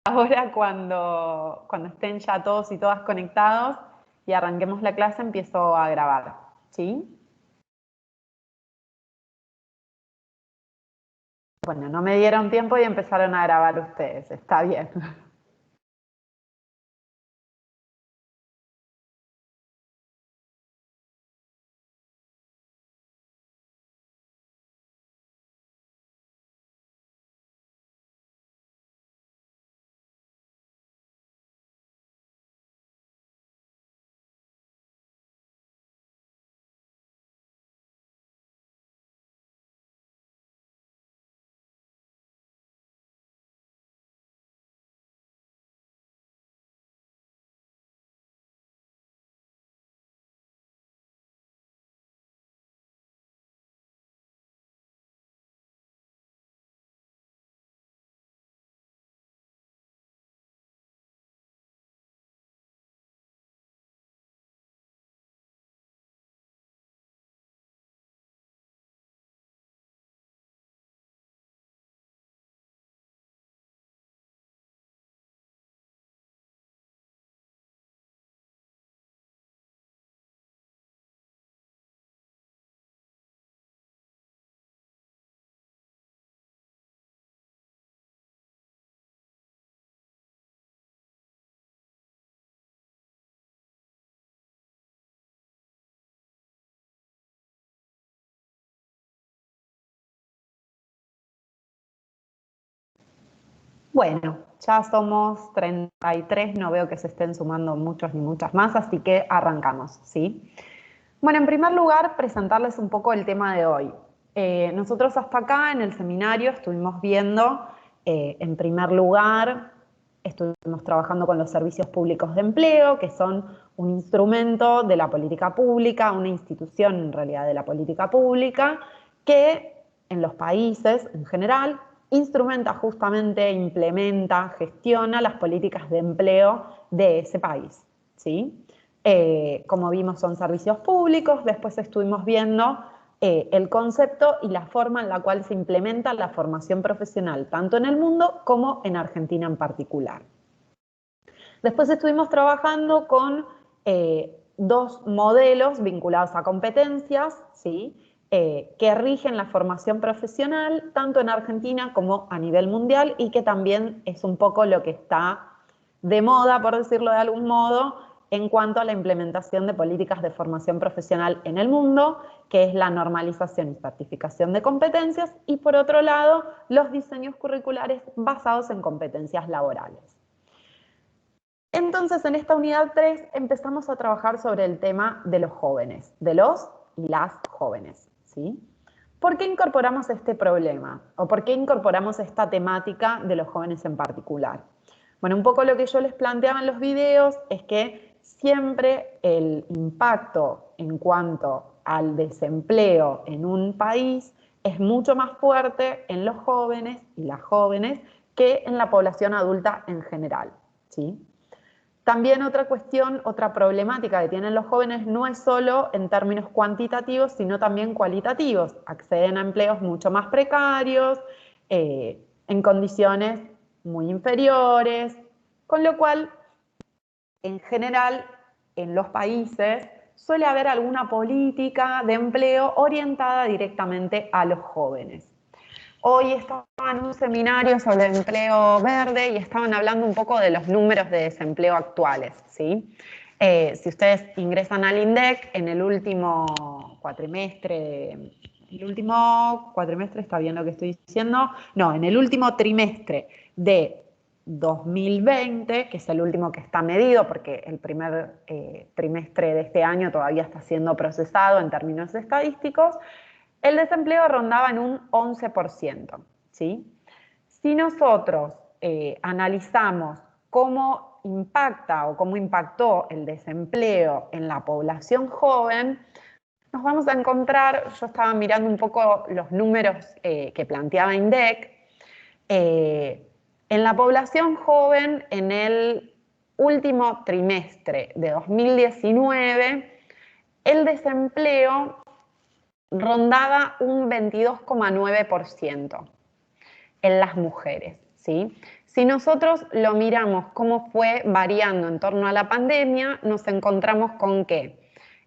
Ahora cuando estén ya todos y todas conectados y arranquemos la clase, empiezo a grabar, ¿sí? Bueno, no me dieron tiempo y empezaron a grabar ustedes, está bien. Bueno, ya somos 33, no veo que se estén sumando muchos ni muchas más, así que arrancamos, ¿sí? Bueno, en primer lugar, presentarles un poco el tema de hoy. Nosotros hasta acá en el seminario estuvimos viendo, en primer lugar, estuvimos trabajando con los servicios públicos de empleo, que son un instrumento de la política pública, una institución en realidad de la política pública, que en los países en general instrumenta justamente, implementa, gestiona las políticas de empleo de ese país, ¿sí? Como vimos, son servicios públicos. Después estuvimos viendo el concepto y la forma en la cual se implementa la formación profesional, tanto en el mundo como en Argentina en particular. Después estuvimos trabajando con dos modelos vinculados a competencias, ¿sí? Que rigen la formación profesional tanto en Argentina como a nivel mundial y que también es un poco lo que está de moda, por decirlo de algún modo, en cuanto a la implementación de políticas de formación profesional en el mundo, que es la normalización y certificación de competencias, y por otro lado, los diseños curriculares basados en competencias laborales. Entonces, en esta unidad 3 empezamos a trabajar sobre el tema de los jóvenes, de los y las jóvenes, ¿sí? ¿Por qué incorporamos este problema? ¿O por qué incorporamos esta temática de los jóvenes en particular? Bueno, un poco lo que yo les planteaba en los videos es que siempre el impacto en cuanto al desempleo en un país es mucho más fuerte en los jóvenes y las jóvenes que en la población adulta en general, ¿sí? También otra cuestión, otra problemática que tienen los jóvenes no es solo en términos cuantitativos, sino también cualitativos. Acceden a empleos mucho más precarios, en condiciones muy inferiores, con lo cual, en general, en los países suele haber alguna política de empleo orientada directamente a los jóvenes. Hoy estaba en un seminario sobre el empleo verde y estaban hablando un poco de los números de desempleo actuales, ¿sí? Si ustedes ingresan al INDEC en el último cuatrimestre, ¿está bien lo que estoy diciendo? No, en el último trimestre de 2020, que es el último que está medido, porque el primer trimestre de este año todavía está siendo procesado en términos estadísticos, el desempleo rondaba en un 11%, ¿sí? Si nosotros analizamos cómo impacta o cómo impactó el desempleo en la población joven, nos vamos a encontrar, yo estaba mirando un poco los números que planteaba INDEC, en la población joven en el último trimestre de 2019, el desempleo rondaba un 22,9% en las mujeres, ¿sí? Si nosotros lo miramos cómo fue variando en torno a la pandemia, nos encontramos con que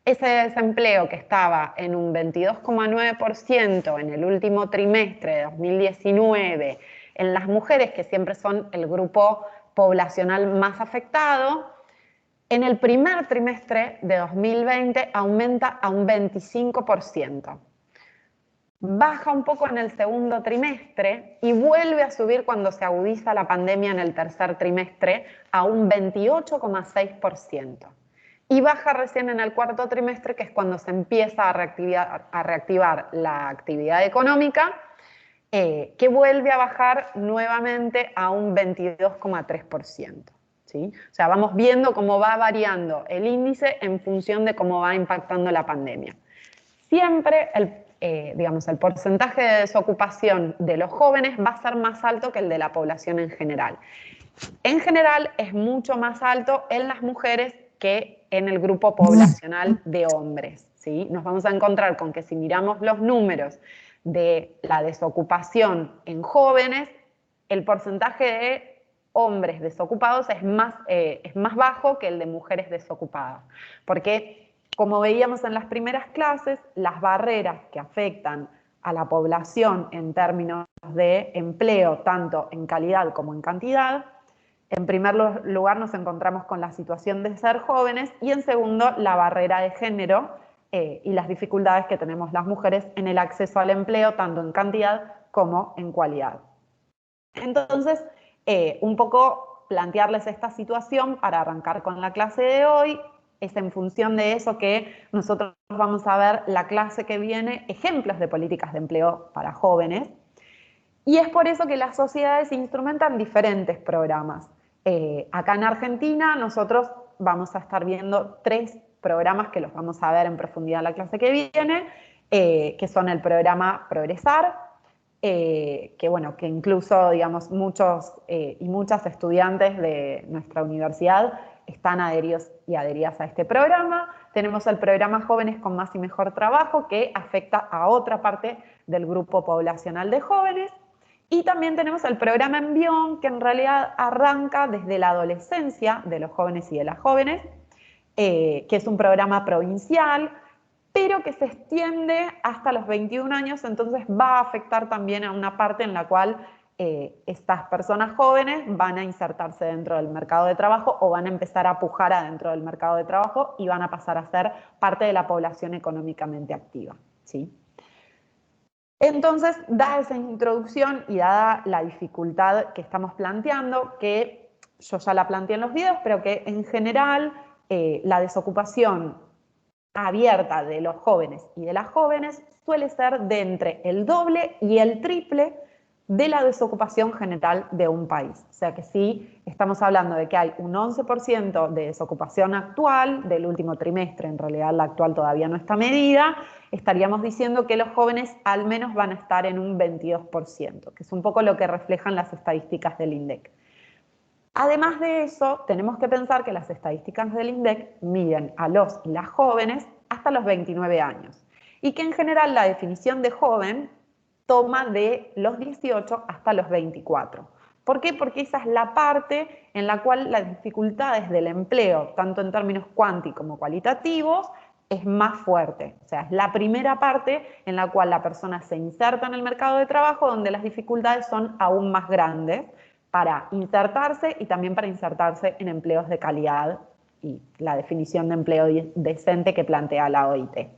ese desempleo que estaba en un 22,9% en el último trimestre de 2019 en las mujeres, que siempre son el grupo poblacional más afectado, en el primer trimestre de 2020 aumenta a un 25%. Baja un poco en el segundo trimestre y vuelve a subir cuando se agudiza la pandemia en el tercer trimestre a un 28,6%. Y baja recién en el cuarto trimestre, que es cuando se empieza a reactivar la actividad económica, que vuelve a bajar nuevamente a un 22,3%. ¿Sí? O sea, vamos viendo cómo va variando el índice en función de cómo va impactando la pandemia. Siempre el porcentaje de desocupación de los jóvenes va a ser más alto que el de la población en general. En general es mucho más alto en las mujeres que en el grupo poblacional de hombres, ¿sí? Nos vamos a encontrar con que si miramos los números de la desocupación en jóvenes, el porcentaje de hombres desocupados es más bajo que el de mujeres desocupadas, porque como veíamos en las primeras clases, las barreras que afectan a la población en términos de empleo, tanto en calidad como en cantidad, en primer lugar nos encontramos con la situación de ser jóvenes y en segundo la barrera de género y las dificultades que tenemos las mujeres en el acceso al empleo, tanto en cantidad como en cualidad. Entonces, un poco plantearles esta situación para arrancar con la clase de hoy. Es en función de eso que nosotros vamos a ver la clase que viene, ejemplos de políticas de empleo para jóvenes. Y es por eso que las sociedades instrumentan diferentes programas. Acá en Argentina nosotros vamos a estar viendo 3 programas que los vamos a ver en profundidad en la clase que viene, que son el programa Progresar, que incluso, digamos, muchos y muchas estudiantes de nuestra universidad están adheridos y adheridas a este programa. Tenemos el programa Jóvenes con Más y Mejor Trabajo, que afecta a otra parte del grupo poblacional de jóvenes. Y también tenemos el programa Envión, que en realidad arranca desde la adolescencia de los jóvenes y de las jóvenes, que es un programa provincial, pero que se extiende hasta los 21 años, entonces va a afectar también a una parte en la cual estas personas jóvenes van a insertarse dentro del mercado de trabajo o van a empezar a pujar adentro del mercado de trabajo y van a pasar a ser parte de la población económicamente activa, ¿sí? Entonces, dada esa introducción y dada la dificultad que estamos planteando, que yo ya la planteé en los videos, pero que en general la desocupación abierta de los jóvenes y de las jóvenes suele ser de entre el doble y el triple de la desocupación general de un país. O sea que sí, estamos hablando de que hay un 11% de desocupación actual del último trimestre, en realidad la actual todavía no está medida, estaríamos diciendo que los jóvenes al menos van a estar en un 22%, que es un poco lo que reflejan las estadísticas del INDEC. Además de eso, tenemos que pensar que las estadísticas del INDEC miden a los y las jóvenes hasta los 29 años y que en general la definición de joven toma de los 18 hasta los 24. ¿Por qué? Porque esa es la parte en la cual las dificultades del empleo, tanto en términos cuanti como cualitativos, es más fuerte. O sea, es la primera parte en la cual la persona se inserta en el mercado de trabajo, donde las dificultades son aún más grandes para insertarse y también para insertarse en empleos de calidad y la definición de empleo decente que plantea la OIT.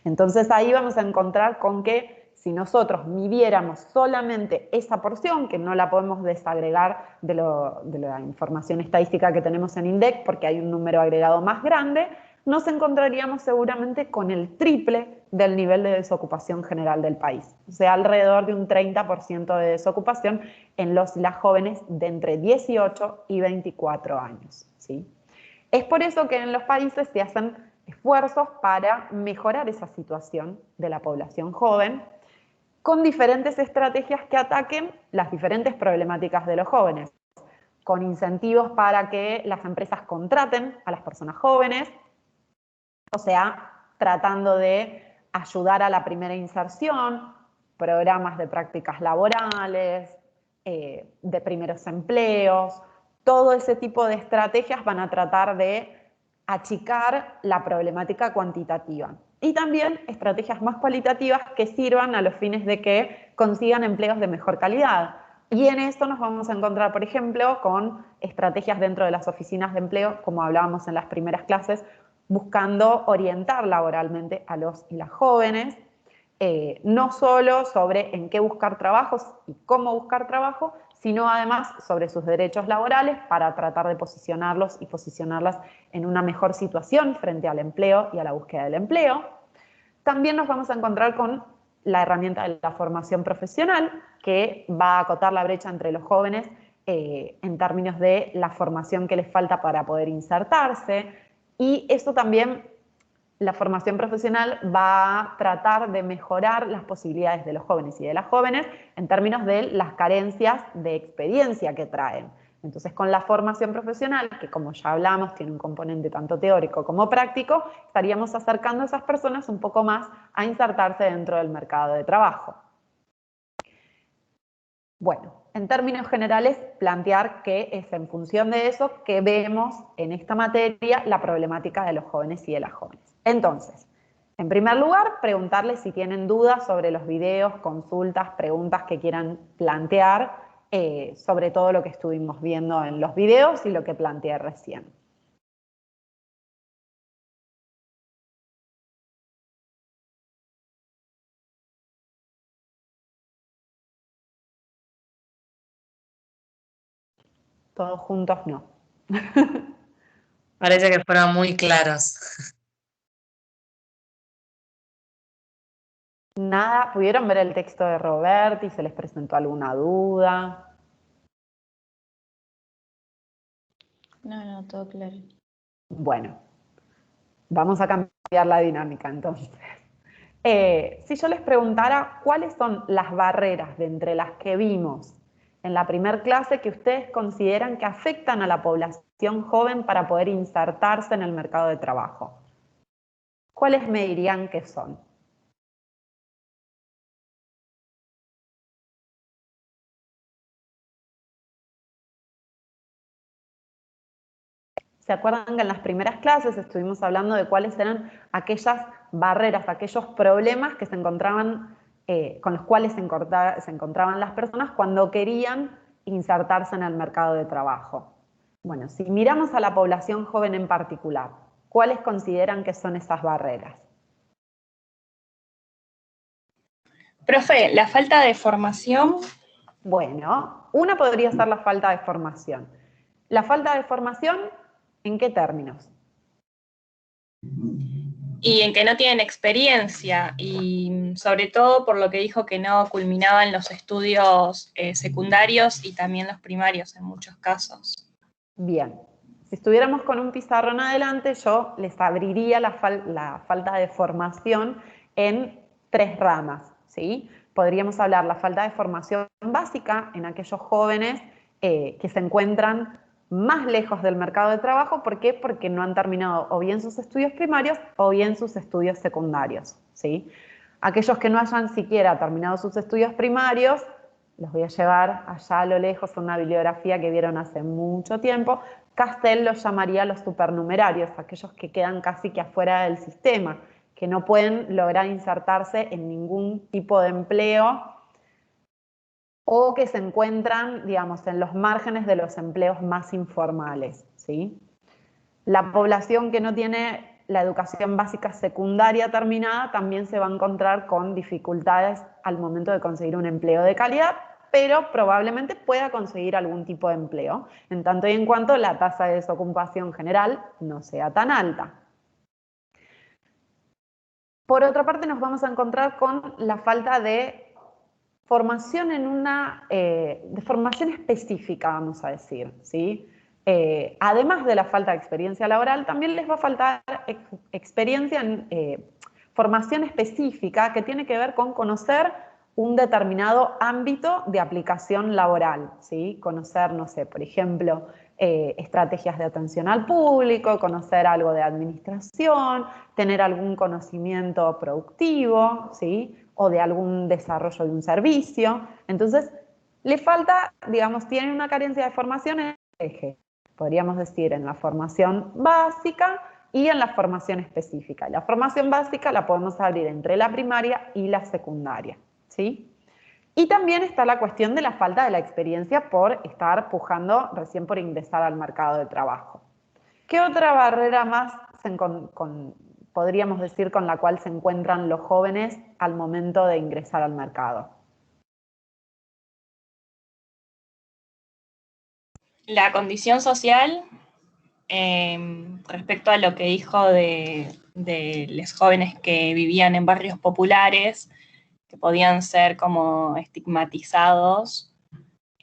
Entonces ahí vamos a encontrar con que si nosotros midiéramos solamente esa porción, que no la podemos desagregar de la información estadística que tenemos en INDEC porque hay un número agregado más grande, nos encontraríamos seguramente con el triple del nivel de desocupación general del país. O sea, alrededor de un 30% de desocupación en los y las jóvenes de entre 18 y 24 años, ¿sí? Es por eso que en los países se hacen esfuerzos para mejorar esa situación de la población joven con diferentes estrategias que ataquen las diferentes problemáticas de los jóvenes, con incentivos para que las empresas contraten a las personas jóvenes, o sea, tratando de ayudar a la primera inserción, programas de prácticas laborales, de primeros empleos. Todo ese tipo de estrategias van a tratar de achicar la problemática cuantitativa. Y también estrategias más cualitativas que sirvan a los fines de que consigan empleos de mejor calidad. Y en esto nos vamos a encontrar, por ejemplo, con estrategias dentro de las oficinas de empleo, como hablábamos en las primeras clases, buscando orientar laboralmente a los y las jóvenes, no solo sobre en qué buscar trabajos y cómo buscar trabajo, sino además sobre sus derechos laborales para tratar de posicionarlos y posicionarlas en una mejor situación frente al empleo y a la búsqueda del empleo. También nos vamos a encontrar con la herramienta de la formación profesional, que va a acotar la brecha entre los jóvenes en términos de la formación que les falta para poder insertarse. Y esto también, la formación profesional va a tratar de mejorar las posibilidades de los jóvenes y de las jóvenes en términos de las carencias de experiencia que traen. Entonces, con la formación profesional, que como ya hablamos, tiene un componente tanto teórico como práctico, estaríamos acercando a esas personas un poco más a insertarse dentro del mercado de trabajo. Bueno, en términos generales, plantear que es en función de eso que vemos en esta materia la problemática de los jóvenes y de las jóvenes. Entonces, en primer lugar, preguntarles si tienen dudas sobre los videos, consultas, preguntas que quieran plantear sobre todo lo que estuvimos viendo en los videos y lo que planteé recién. Todos juntos no. Parece que fueron muy claros. Nada, ¿pudieron ver el texto de Roberti? ¿Se les presentó alguna duda? No, todo claro. Bueno, vamos a cambiar la dinámica entonces. Si yo les preguntara cuáles son las barreras de entre las que vimos en la primera clase que ustedes consideran que afectan a la población joven para poder insertarse en el mercado de trabajo, ¿cuáles me dirían que son? ¿Se acuerdan que en las primeras clases estuvimos hablando de cuáles eran aquellas barreras, aquellos problemas que se encontraban, con los cuales se encontraban las personas cuando querían insertarse en el mercado de trabajo? Bueno, si miramos a la población joven en particular, ¿cuáles consideran que son esas barreras? Profe, la falta de formación. Bueno, una podría ser la falta de formación. ¿La falta de formación en qué términos? Y en que no tienen experiencia, y sobre todo por lo que dijo que no culminaban los estudios secundarios y también los primarios en muchos casos. Bien, si estuviéramos con un pizarrón adelante, yo les abriría la falta de formación en 3 ramas, ¿sí? Podríamos hablar la falta de formación básica en aquellos jóvenes que se encuentran más lejos del mercado de trabajo. ¿Por qué? Porque no han terminado o bien sus estudios primarios o bien sus estudios secundarios, ¿sí? Aquellos que no hayan siquiera terminado sus estudios primarios, los voy a llevar allá a lo lejos a una bibliografía que vieron hace mucho tiempo. Castell los llamaría los supernumerarios, aquellos que quedan casi que afuera del sistema, que no pueden lograr insertarse en ningún tipo de empleo o que se encuentran, digamos, en los márgenes de los empleos más informales, ¿sí? La población que no tiene la educación básica secundaria terminada también se va a encontrar con dificultades al momento de conseguir un empleo de calidad, pero probablemente pueda conseguir algún tipo de empleo, en tanto y en cuanto la tasa de desocupación general no sea tan alta. Por otra parte, nos vamos a encontrar con la falta de formación de formación específica, vamos a decir, ¿sí? Además de la falta de experiencia laboral, también les va a faltar experiencia en formación específica que tiene que ver con conocer un determinado ámbito de aplicación laboral, ¿sí? Conocer, no sé, por ejemplo, estrategias de atención al público, conocer algo de administración, tener algún conocimiento productivo, ¿sí? O de algún desarrollo de un servicio. Entonces, Le falta, digamos, tiene una carencia de formación en el eje, podríamos decir, en la formación básica y en la formación específica. La formación básica la podemos abrir entre la primaria y la secundaria, ¿sí? Y también está la cuestión de la falta de la experiencia por estar pujando recién por ingresar al mercado de trabajo. ¿Qué otra barrera más podríamos decir con la cual se encuentran los jóvenes al momento de ingresar al mercado? La condición social, respecto a lo que dijo de los jóvenes que vivían en barrios populares, que podían ser como estigmatizados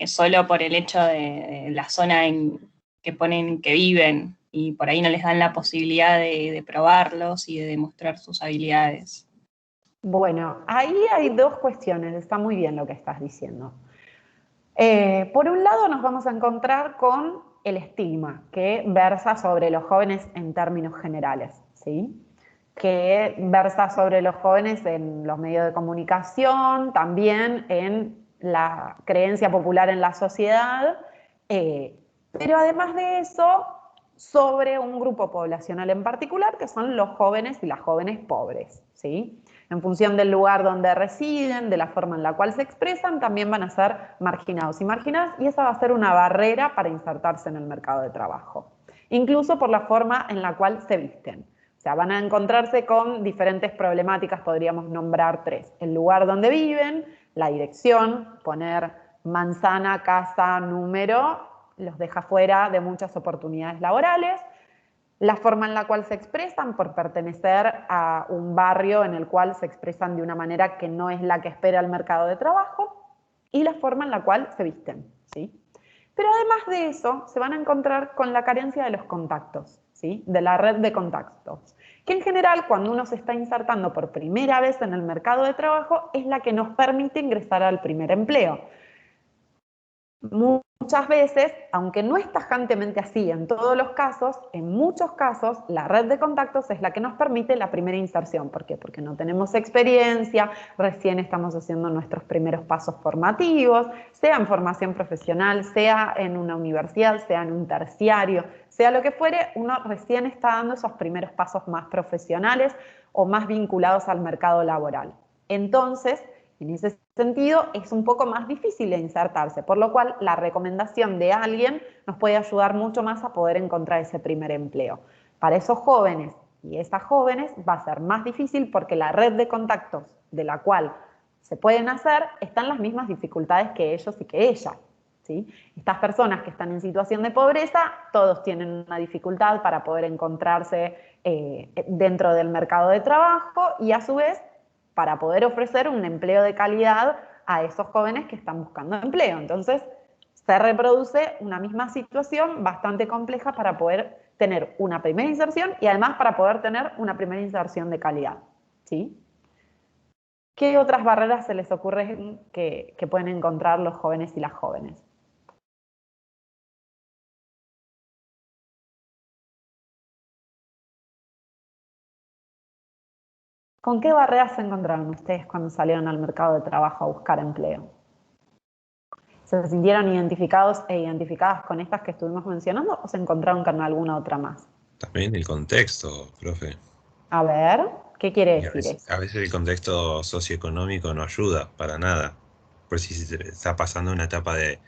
solo por el hecho de la zona en que ponen que viven, y por ahí no les dan la posibilidad de probarlos y de demostrar sus habilidades. Bueno, ahí hay dos cuestiones, está muy bien lo que estás diciendo. Por un lado nos vamos a encontrar con el estigma que versa sobre los jóvenes en términos generales, ¿sí? Que versa sobre los jóvenes en los medios de comunicación, también en la creencia popular en la sociedad, pero además de eso, sobre un grupo poblacional en particular, que son los jóvenes y las jóvenes pobres, ¿sí? En función del lugar donde residen, de la forma en la cual se expresan, también van a ser marginados y marginadas, y esa va a ser una barrera para insertarse en el mercado de trabajo. Incluso por la forma en la cual se visten. O sea, van a encontrarse con diferentes problemáticas, podríamos nombrar tres. El lugar donde viven, la dirección, poner manzana, casa, número, los deja fuera de muchas oportunidades laborales. La forma en la cual se expresan, por pertenecer a un barrio en el cual se expresan de una manera que no es la que espera el mercado de trabajo, y la forma en la cual se visten, ¿sí? Pero además de eso, se van a encontrar con la carencia de los contactos, ¿sí? De la red de contactos, que en general, cuando uno se está insertando por primera vez en el mercado de trabajo, es la que nos permite ingresar al primer empleo. Muchas veces, aunque no es tajantemente así en todos los casos, en muchos casos la red de contactos es la que nos permite la primera inserción. ¿Por qué? Porque no tenemos experiencia, recién estamos haciendo nuestros primeros pasos formativos, sea en formación profesional, sea en una universidad, sea en un terciario, sea lo que fuere, uno recién está dando esos primeros pasos más profesionales o más vinculados al mercado laboral. Entonces, en ese sentido, es un poco más difícil de insertarse, por lo cual la recomendación de alguien nos puede ayudar mucho más a poder encontrar ese primer empleo. Para esos jóvenes y esas jóvenes va a ser más difícil porque la red de contactos de la cual se pueden hacer están las mismas dificultades que ellos y que ella, ¿sí? Estas personas que están en situación de pobreza, todos tienen una dificultad para poder encontrarse dentro del mercado de trabajo y a su vez para poder ofrecer un empleo de calidad a esos jóvenes que están buscando empleo. Entonces, se reproduce una misma situación bastante compleja para poder tener una primera inserción y además para poder tener una primera inserción de calidad, ¿sí? ¿Qué otras barreras se les ocurre que pueden encontrar los jóvenes y las jóvenes? ¿Con qué barreras se encontraron ustedes cuando salieron al mercado de trabajo a buscar empleo? ¿Se sintieron identificados e identificadas con estas que estuvimos mencionando o se encontraron con alguna otra más? También el contexto, profe. A ver, ¿qué quiere Y decir eso? a veces el contexto socioeconómico no ayuda para nada. Por si se está pasando una etapa de,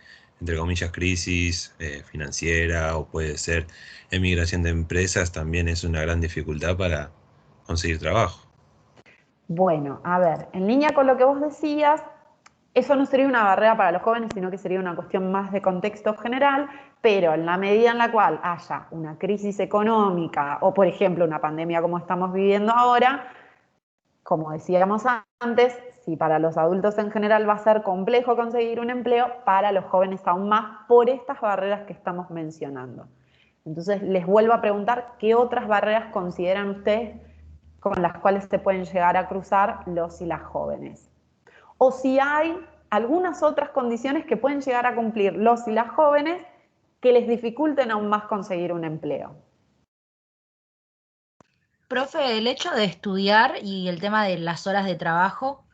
entre comillas, crisis financiera o puede ser emigración de empresas, también es una gran dificultad para conseguir trabajo. Bueno, a ver, en línea con lo que vos decías, eso no sería una barrera para los jóvenes, sino que sería una cuestión más de contexto general, pero en la medida en la cual haya una crisis económica o, por ejemplo, una pandemia como estamos viviendo ahora, como decíamos antes, si para los adultos en general va a ser complejo conseguir un empleo, para los jóvenes aún más por estas barreras que estamos mencionando. Entonces, les vuelvo a preguntar, ¿qué otras barreras consideran ustedes con las cuales se pueden llegar a cruzar los y las jóvenes? O si hay algunas otras condiciones que pueden llegar a cumplir los y las jóvenes que les dificulten aún más conseguir un empleo. Profe, el hecho de estudiar y el tema de las horas de trabajo.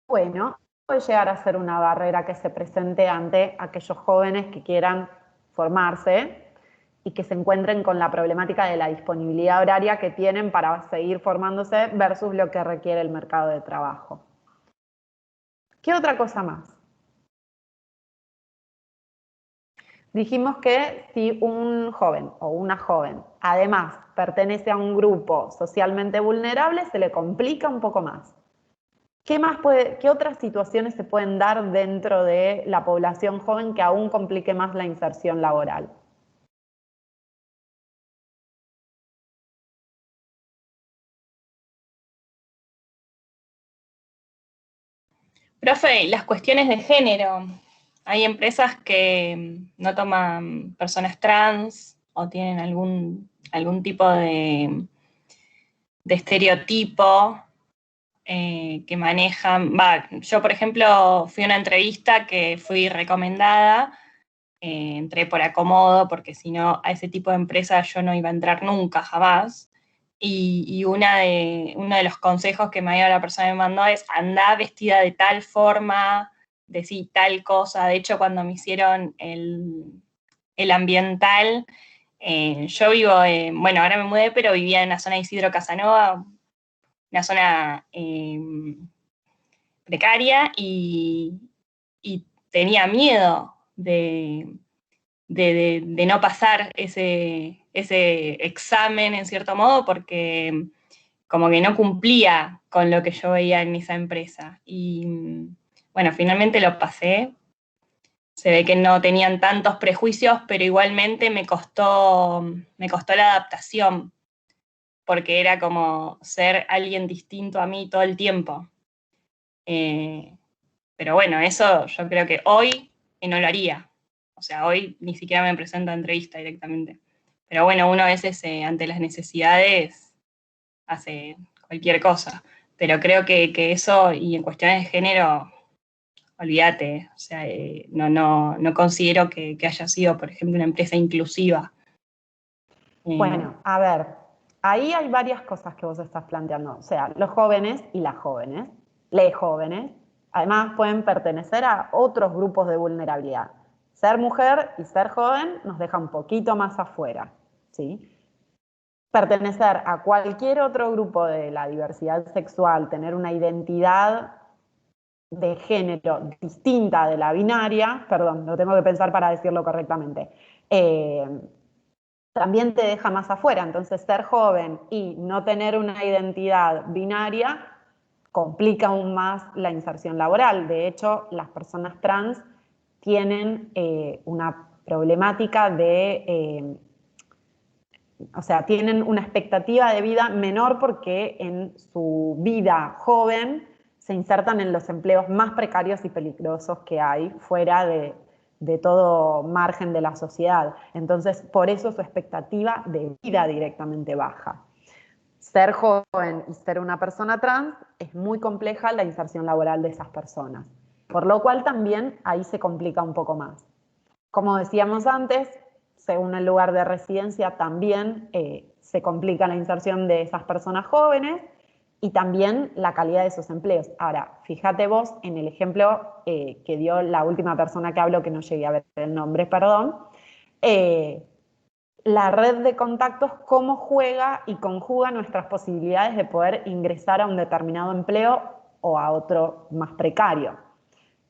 Bueno, puede llegar a ser una barrera que se presente ante aquellos jóvenes que quieran formarse y que se encuentren con la problemática de la disponibilidad horaria que tienen para seguir formándose versus lo que requiere el mercado de trabajo. ¿Qué otra cosa más? Dijimos que si un joven o una joven además pertenece a un grupo socialmente vulnerable, se le complica un poco más. ¿Qué otras situaciones se pueden dar dentro de la población joven que aún complique más la inserción laboral? Profe, las cuestiones de género. Hay empresas que no toman personas trans o tienen algún tipo de estereotipo que manejan. Yo, por ejemplo, fui a una entrevista que fui recomendada, entré por acomodo, porque si no, a ese tipo de empresa yo no iba a entrar nunca, jamás. Y uno de los consejos que me dio la persona que me mandó es: andá vestida de tal forma, decí tal cosa. De hecho, cuando me hicieron el ambiental, yo vivo, bueno, ahora me mudé, pero vivía en la zona de Isidro Casanova, una zona precaria, y tenía miedo de no pasar ese examen, en cierto modo, porque como que no cumplía con lo que yo veía en esa empresa. Y bueno, finalmente lo pasé. Se ve que no tenían tantos prejuicios, pero igualmente me costó la adaptación, porque era como ser alguien distinto a mí todo el tiempo. Pero bueno, eso yo creo que hoy no lo haría. O sea, hoy ni siquiera me presento a entrevista directamente. Pero bueno, uno a veces ante las necesidades hace cualquier cosa. Pero creo que eso, y en cuestiones de género, olvídate. O sea, no considero que haya sido, por ejemplo, una empresa inclusiva. Bueno, a ver, ahí hay varias cosas que vos estás planteando. O sea, los jóvenes y las jóvenes, les jóvenes, además pueden pertenecer a otros grupos de vulnerabilidad. Ser mujer y ser joven nos deja un poquito más afuera, ¿sí? Pertenecer a cualquier otro grupo de la diversidad sexual, tener una identidad de género distinta de la binaria, perdón, lo tengo que pensar para decirlo correctamente, también te deja más afuera. Entonces, ser joven y no tener una identidad binaria complica aún más la inserción laboral. De hecho, las personas trans tienen una problemática de, o sea, tienen una expectativa de vida menor porque en su vida joven se insertan en los empleos más precarios y peligrosos que hay fuera de todo margen de la sociedad. Entonces, por eso su expectativa de vida directamente baja. Ser joven y ser una persona trans es muy compleja la inserción laboral de esas personas, por lo cual también ahí se complica un poco más. Como decíamos antes, según el lugar de residencia también se complica la inserción de esas personas jóvenes y también la calidad de sus empleos. Ahora, fíjate vos en el ejemplo que dio la última persona que habló, que no llegué a ver el nombre, perdón, la red de contactos, cómo juega y conjuga nuestras posibilidades de poder ingresar a un determinado empleo o a otro más precario.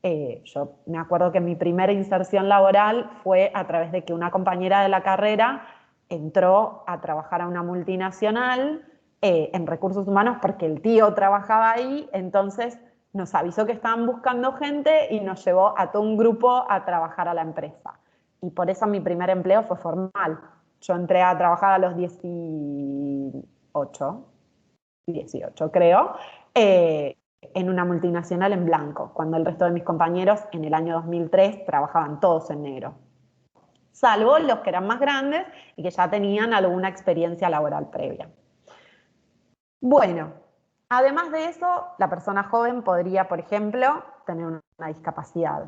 Yo me acuerdo que mi primera inserción laboral fue a través de que una compañera de la carrera entró a trabajar a una multinacional en recursos humanos porque el tío trabajaba ahí, entonces nos avisó que estaban buscando gente y nos llevó a todo un grupo a trabajar a la empresa. Y por eso mi primer empleo fue formal. Yo entré a trabajar a los 18 creo, en una multinacional en blanco, cuando el resto de mis compañeros en el año 2003 trabajaban todos en negro, salvo los que eran más grandes y que ya tenían alguna experiencia laboral previa. Bueno, además de eso, la persona joven podría, por ejemplo, tener una discapacidad.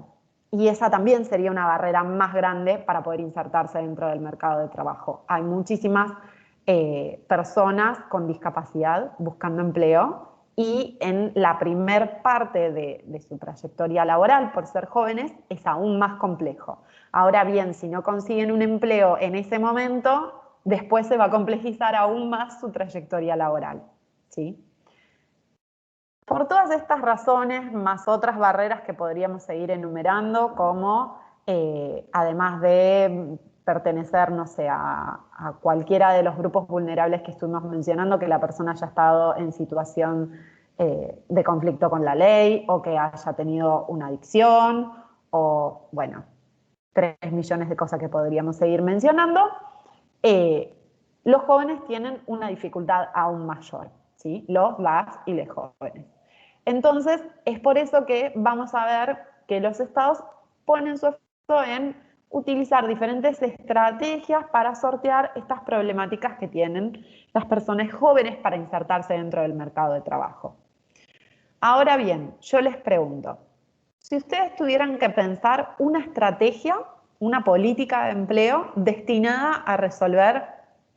Y esa también sería una barrera más grande para poder insertarse dentro del mercado de trabajo. Hay muchísimas personas con discapacidad buscando empleo y en la primer parte de su trayectoria laboral, por ser jóvenes, es aún más complejo. Ahora bien, si no consiguen un empleo en ese momento, después se va a complejizar aún más su trayectoria laboral, ¿sí? Por todas estas razones, más otras barreras que podríamos seguir enumerando, como además de pertenecer, no sé, a cualquiera de los grupos vulnerables que estuvimos mencionando, que la persona haya estado en situación de conflicto con la ley, o que haya tenido una adicción, o, bueno, 3 millones de cosas que podríamos seguir mencionando, los jóvenes tienen una dificultad aún mayor, ¿sí? Las y les jóvenes. Entonces, es por eso que vamos a ver que los estados ponen su esfuerzo en utilizar diferentes estrategias para sortear estas problemáticas que tienen las personas jóvenes para insertarse dentro del mercado de trabajo. Ahora bien, yo les pregunto, si ustedes tuvieran que pensar una estrategia, una política de empleo destinada a resolver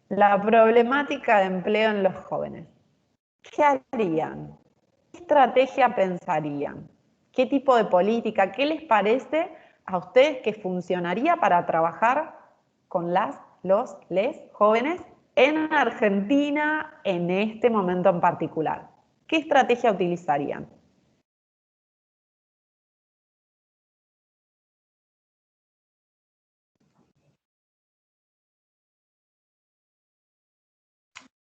la problemática de empleo en los jóvenes, ¿qué harían? ¿Qué estrategia pensarían? ¿Qué tipo de política? ¿Qué les parece a ustedes que funcionaría para trabajar con les jóvenes en Argentina en este momento en particular? ¿Qué estrategia utilizarían?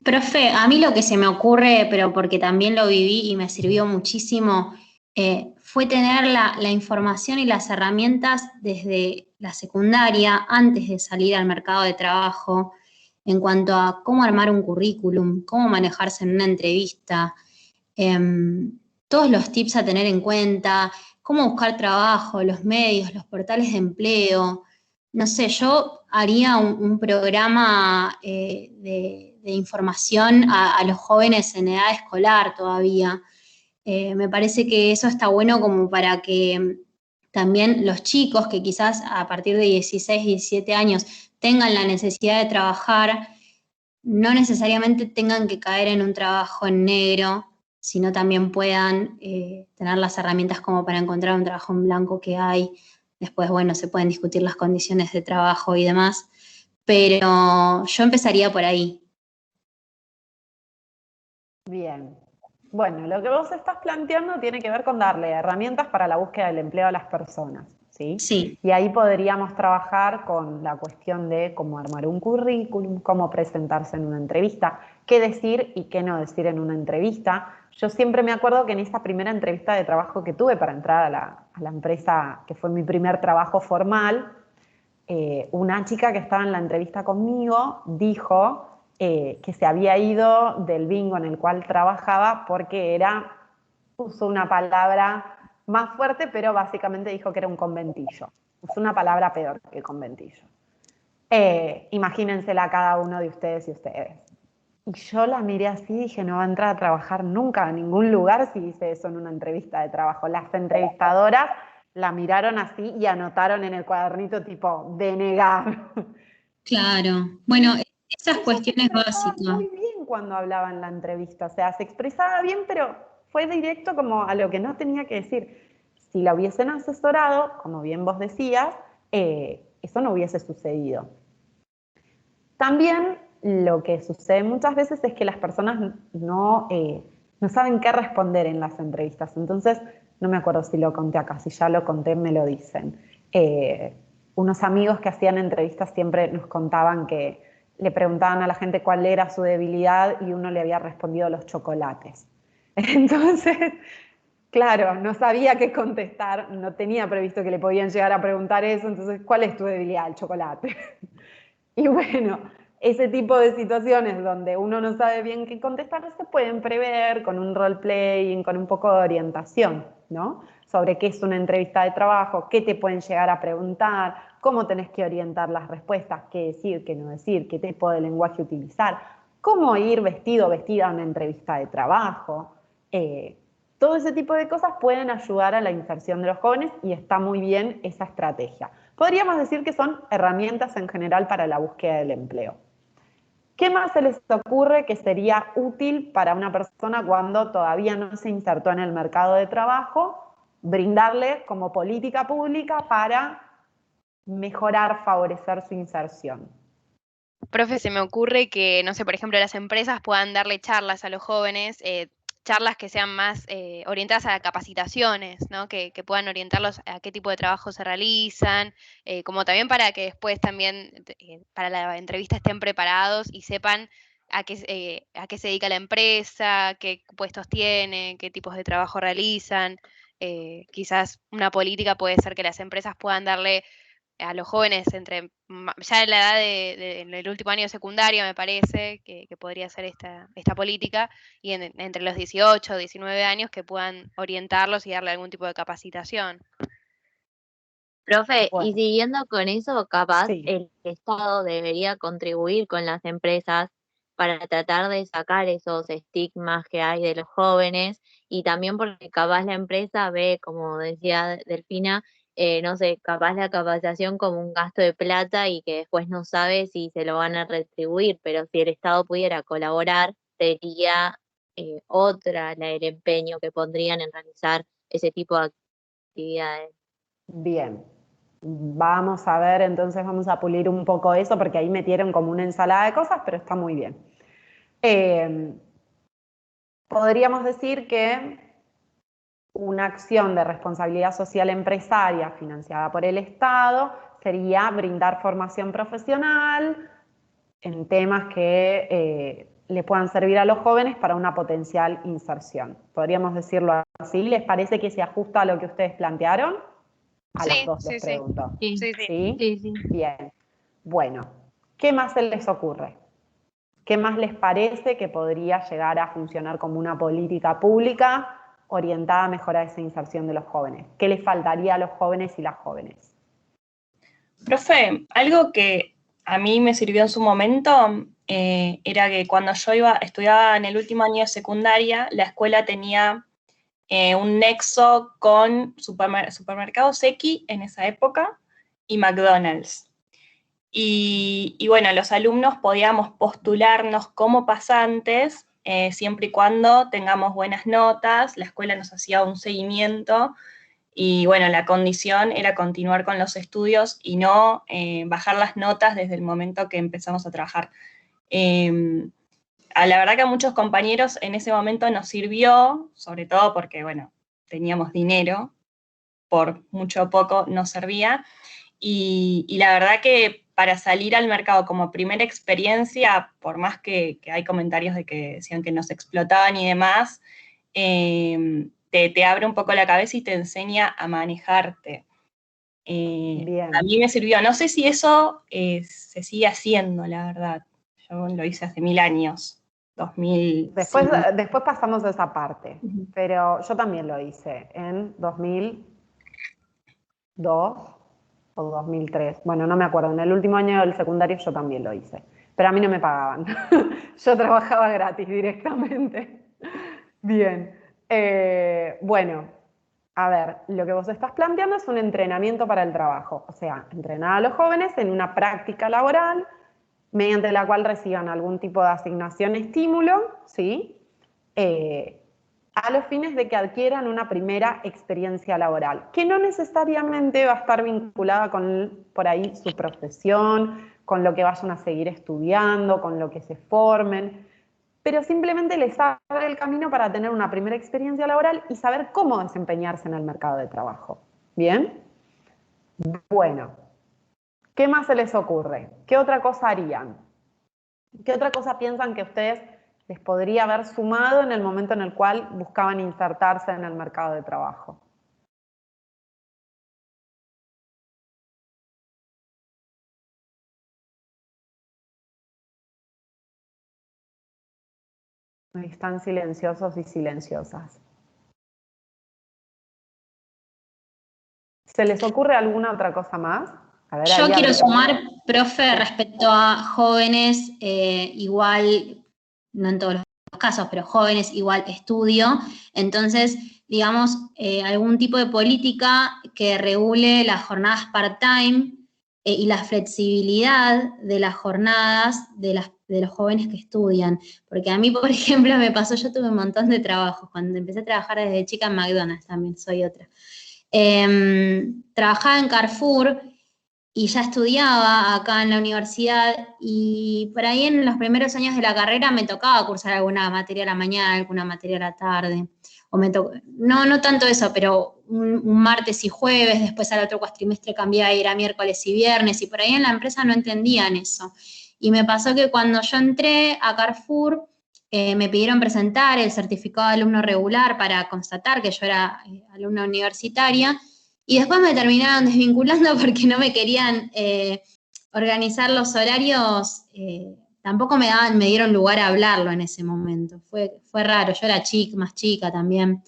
Profe, a mí lo que se me ocurre, pero porque también lo viví y me sirvió muchísimo, fue tener la información y las herramientas desde la secundaria, antes de salir al mercado de trabajo, en cuanto a cómo armar un currículum, cómo manejarse en una entrevista, todos los tips a tener en cuenta, cómo buscar trabajo, los medios, los portales de empleo. No sé, yo haría un programa de información a los jóvenes en edad escolar todavía. Me parece que eso está bueno como para que también los chicos que quizás a partir de 16, 17 años tengan la necesidad de trabajar, no necesariamente tengan que caer en un trabajo en negro, sino también puedan tener las herramientas como para encontrar un trabajo en blanco que hay. Después, bueno, se pueden discutir las condiciones de trabajo y demás, pero yo empezaría por ahí. Bien. Bueno, lo que vos estás planteando tiene que ver con darle herramientas para la búsqueda del empleo a las personas, ¿sí? Sí. Y ahí podríamos trabajar con la cuestión de cómo armar un currículum, cómo presentarse en una entrevista, qué decir y qué no decir en una entrevista. Yo siempre me acuerdo que en esa primera entrevista de trabajo que tuve para entrar a la empresa, que fue mi primer trabajo formal, una chica que estaba en la entrevista conmigo dijo que se había ido del bingo en el cual trabajaba porque usó una palabra más fuerte, pero básicamente dijo que era un conventillo. Es una palabra peor que conventillo. Imagínensela a cada uno de ustedes y ustedes. Y yo la miré así y dije, no va a entrar a trabajar nunca a ningún lugar si dice eso en una entrevista de trabajo. Las entrevistadoras la miraron así y anotaron en el cuadernito tipo, denegar. Claro. Bueno, esas cuestiones básicas. Muy bien cuando hablaba en la entrevista, o sea, se expresaba bien, pero fue directo como a lo que no tenía que decir. Si la hubiesen asesorado, como bien vos decías, eso no hubiese sucedido. También lo que sucede muchas veces es que las personas no saben qué responder en las entrevistas. Entonces, no me acuerdo si lo conté acá, si ya lo conté, me lo dicen. Unos amigos que hacían entrevistas siempre nos contaban que le preguntaban a la gente cuál era su debilidad y uno le había respondido los chocolates. Entonces, claro, no sabía qué contestar, no tenía previsto que le podían llegar a preguntar eso, entonces, ¿cuál es tu debilidad? El chocolate. Y bueno, ese tipo de situaciones donde uno no sabe bien qué contestar se pueden prever con un role-playing, con un poco de orientación, ¿no? Sobre qué es una entrevista de trabajo, qué te pueden llegar a preguntar, cómo tenés que orientar las respuestas, qué decir, qué no decir, qué tipo de lenguaje utilizar, cómo ir vestido o vestida a una entrevista de trabajo. Todo ese tipo de cosas pueden ayudar a la inserción de los jóvenes y está muy bien esa estrategia. Podríamos decir que son herramientas en general para la búsqueda del empleo. ¿Qué más se les ocurre que sería útil para una persona cuando todavía no se insertó en el mercado de trabajo, brindarle como política pública para mejorar, favorecer su inserción? Profe, se me ocurre que, no sé, por ejemplo, las empresas puedan darle charlas a los jóvenes, charlas que sean más orientadas a capacitaciones, ¿no? Que puedan orientarlos a qué tipo de trabajo se realizan, como también para que después también para la entrevista estén preparados y sepan a qué se dedica la empresa, qué puestos tiene, qué tipos de trabajo realizan. Quizás una política puede ser que las empresas puedan darle a los jóvenes ya en la edad en el último año de secundaria, me parece, que podría ser esta política, y entre los 18 19 años que puedan orientarlos y darle algún tipo de capacitación. Profe, y Bueno, siguiendo con eso, capaz sí. el Estado debería contribuir con las empresas para tratar de sacar esos estigmas que hay de los jóvenes y también porque capaz la empresa ve, como decía Delfina, no sé, capaz la capacitación como un gasto de plata y que después no sabe si se lo van a retribuir, pero si el Estado pudiera colaborar, sería el empeño que pondrían en realizar ese tipo de actividades. Bien. Vamos a ver, entonces vamos a pulir un poco eso porque ahí metieron como una ensalada de cosas, pero está muy bien. Podríamos decir que una acción de responsabilidad social empresaria financiada por el Estado sería brindar formación profesional en temas que le puedan servir a los jóvenes para una potencial inserción. ¿Podríamos decirlo así? ¿Les parece que se ajusta a lo que ustedes plantearon? A las Sí, dos sí, les sí, pregunto. Sí, sí, sí. ¿Sí? sí, sí. Bien. Bueno, ¿qué más se les ocurre? ¿Qué más les parece que podría llegar a funcionar como una política pública orientada a mejorar esa inserción de los jóvenes? ¿Qué les faltaría a los jóvenes y las jóvenes? Profe, algo que a mí me sirvió en su momento era que cuando yo estudiaba en el último año de secundaria, la escuela tenía un nexo con supermercados X en esa época y McDonald's. Y bueno, los alumnos podíamos postularnos como pasantes siempre y cuando tengamos buenas notas, la escuela nos hacía un seguimiento y bueno, la condición era continuar con los estudios y no bajar las notas desde el momento que empezamos a trabajar. La verdad que a muchos compañeros en ese momento nos sirvió, sobre todo porque, bueno, teníamos dinero, por mucho o poco nos servía, y la verdad que para salir al mercado como primera experiencia, por más que hay comentarios de que decían que nos explotaban y demás, te abre un poco la cabeza y te enseña a manejarte. Bien. A mí me sirvió, no sé si eso se sigue haciendo, la verdad. Yo lo hice hace 1000 años, 2005. Después pasamos a esa parte, pero yo también lo hice en 2002 o 2003. Bueno, no me acuerdo, en el último año del secundario yo también lo hice, pero a mí no me pagaban. Yo trabajaba gratis directamente. Bien. Bueno, a ver, lo que vos estás planteando es un entrenamiento para el trabajo, o sea, entrenar a los jóvenes en una práctica laboral mediante la cual reciban algún tipo de asignación estímulo, ¿sí? A los fines de que adquieran una primera experiencia laboral, que no necesariamente va a estar vinculada con, por ahí, su profesión, con lo que vayan a seguir estudiando, con lo que se formen, pero simplemente les abre el camino para tener una primera experiencia laboral y saber cómo desempeñarse en el mercado de trabajo. ¿Bien? Bueno, ¿qué más se les ocurre? ¿Qué otra cosa harían? ¿Qué otra cosa piensan que a ustedes les podría haber sumado en el momento en el cual buscaban insertarse en el mercado de trabajo? Están silenciosos y silenciosas. ¿Se les ocurre alguna otra cosa más? A ver, Yo ahí quiero abrí. sumar, profe, respecto a jóvenes, igual, no en todos los casos, pero jóvenes igual estudio. Entonces, digamos, algún tipo de política que regule las jornadas part-time, y la flexibilidad de las jornadas de los jóvenes que estudian. Porque a mí, por ejemplo, me pasó, yo tuve un montón de trabajos, cuando empecé a trabajar desde chica en McDonald's también, soy otra. Trabajaba en Carrefour y ya estudiaba acá en la universidad, y por ahí en los primeros años de la carrera me tocaba cursar alguna materia a la mañana, alguna materia a la tarde, o no tanto eso, pero un martes y jueves, después al otro cuatrimestre cambiaba y era miércoles y viernes, y por ahí en la empresa no entendían eso. Y me pasó que cuando yo entré a Carrefour, me pidieron presentar el certificado de alumno regular para constatar que yo era alumna universitaria, y después me terminaron desvinculando porque no me querían organizar los horarios, tampoco me dieron lugar a hablarlo en ese momento. Fue raro, yo era más chica también.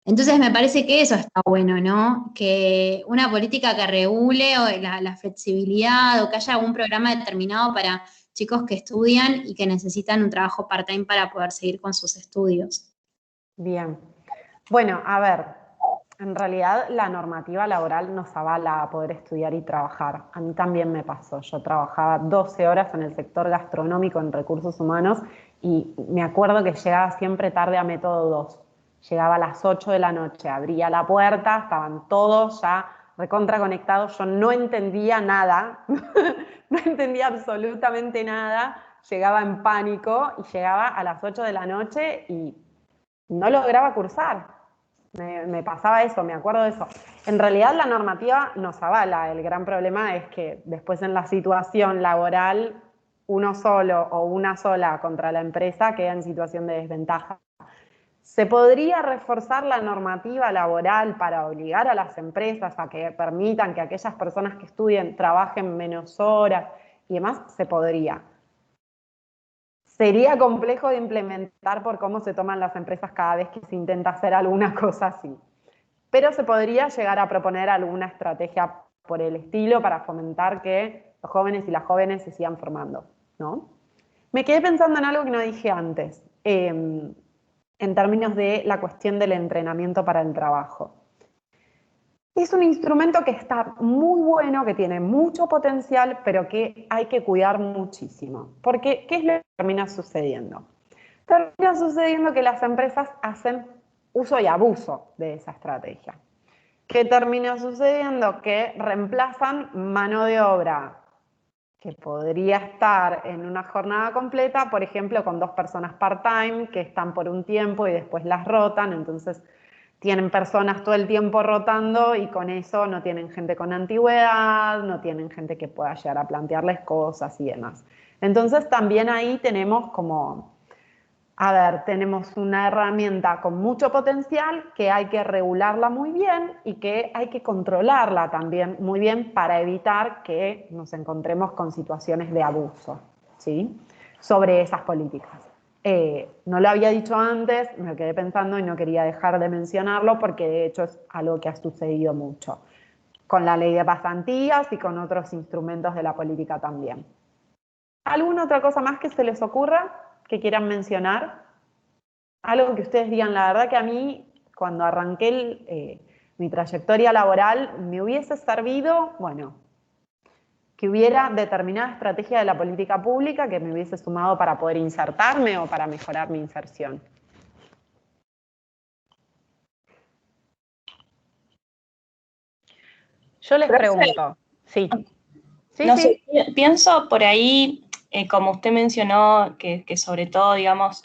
Entonces me parece que eso está bueno, ¿no? Que una política que regule o la flexibilidad, o que haya algún programa determinado para chicos que estudian y que necesitan un trabajo part-time para poder seguir con sus estudios. Bien. Bueno, a ver, en realidad la normativa laboral nos avala a poder estudiar y trabajar. A mí también me pasó. Yo trabajaba 12 horas en el sector gastronómico en recursos humanos y me acuerdo que llegaba siempre tarde a método 2. Llegaba a las 8 de la noche, abría la puerta, estaban todos ya recontra conectados. Yo no entendía nada, no entendía absolutamente nada. Llegaba en pánico y llegaba a las 8 de la noche y no lograba cursar. Me pasaba eso, me acuerdo de eso. En realidad la normativa nos avala. El gran problema es que después en la situación laboral uno solo o una sola contra la empresa queda en situación de desventaja. ¿Se podría reforzar la normativa laboral para obligar a las empresas a que permitan que aquellas personas que estudien trabajen menos horas y demás? Se podría. Sería complejo de implementar por cómo se toman las empresas cada vez que se intenta hacer alguna cosa así. Pero se podría llegar a proponer alguna estrategia por el estilo para fomentar que los jóvenes y las jóvenes se sigan formando, ¿no? Me quedé pensando en algo que no dije antes, en términos de la cuestión del entrenamiento para el trabajo. Es un instrumento que está muy bueno, que tiene mucho potencial, pero que hay que cuidar muchísimo. Porque, ¿qué es lo que termina sucediendo? Termina sucediendo que las empresas hacen uso y abuso de esa estrategia. ¿Qué termina sucediendo? Que reemplazan mano de obra que podría estar en una jornada completa, por ejemplo, con 2 personas part-time que están por un tiempo y después las rotan, entonces tienen personas todo el tiempo rotando y con eso no tienen gente con antigüedad, no tienen gente que pueda llegar a plantearles cosas y demás. Entonces también ahí tenemos tenemos una herramienta con mucho potencial que hay que regularla muy bien y que hay que controlarla también muy bien para evitar que nos encontremos con situaciones de abuso, ¿sí? Sobre esas políticas. No lo había dicho antes, me quedé pensando y no quería dejar de mencionarlo porque de hecho es algo que ha sucedido mucho con la ley de pasantías y con otros instrumentos de la política también. ¿Alguna otra cosa más que se les ocurra que quieran mencionar? Algo que ustedes digan, la verdad que a mí cuando arranqué mi trayectoria laboral me hubiese servido, bueno, que hubiera determinada estrategia de la política pública que me hubiese sumado para poder insertarme o para mejorar mi inserción. Yo les pregunto, sí. No sé, pienso por ahí, como usted mencionó, que sobre todo, digamos,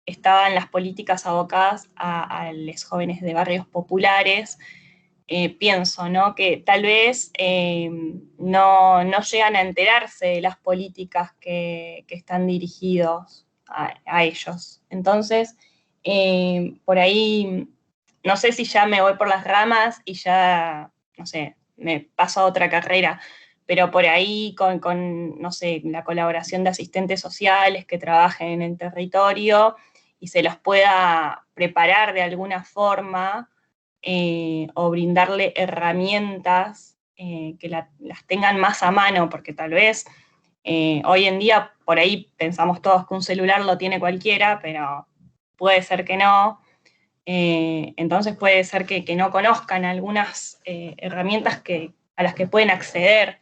estaban las políticas abocadas a los jóvenes de barrios populares. Pienso, ¿no? Que tal vez no llegan a enterarse de las políticas que están dirigidos a ellos. Entonces, por ahí, no sé si ya me voy por las ramas y ya, no sé, me paso a otra carrera, pero por ahí con no sé, la colaboración de asistentes sociales que trabajen en el territorio y se los pueda preparar de alguna forma, o brindarle herramientas que las tengan más a mano, porque tal vez hoy en día por ahí pensamos todos que un celular lo tiene cualquiera, pero puede ser que no. Entonces puede ser que no conozcan algunas herramientas que a las que pueden acceder.